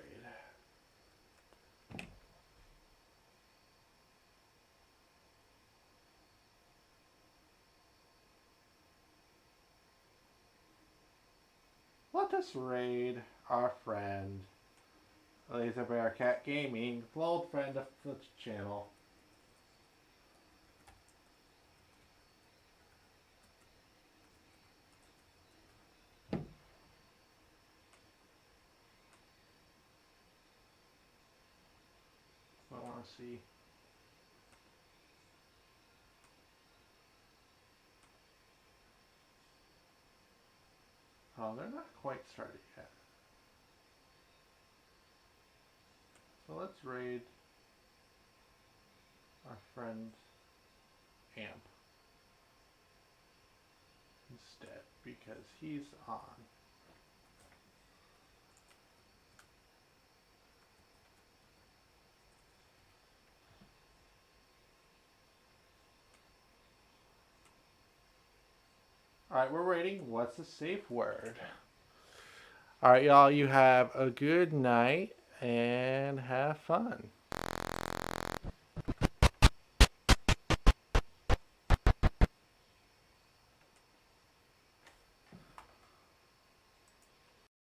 Let us raid our friend, Laser Bear Cat Gaming, the old friend of the channel. want to see. Oh, they're not quite started yet. So let's raid our friend Amp instead, because he's on. Alright, we're rating. What's the safe word? Alright, y'all, you have a good night and have fun.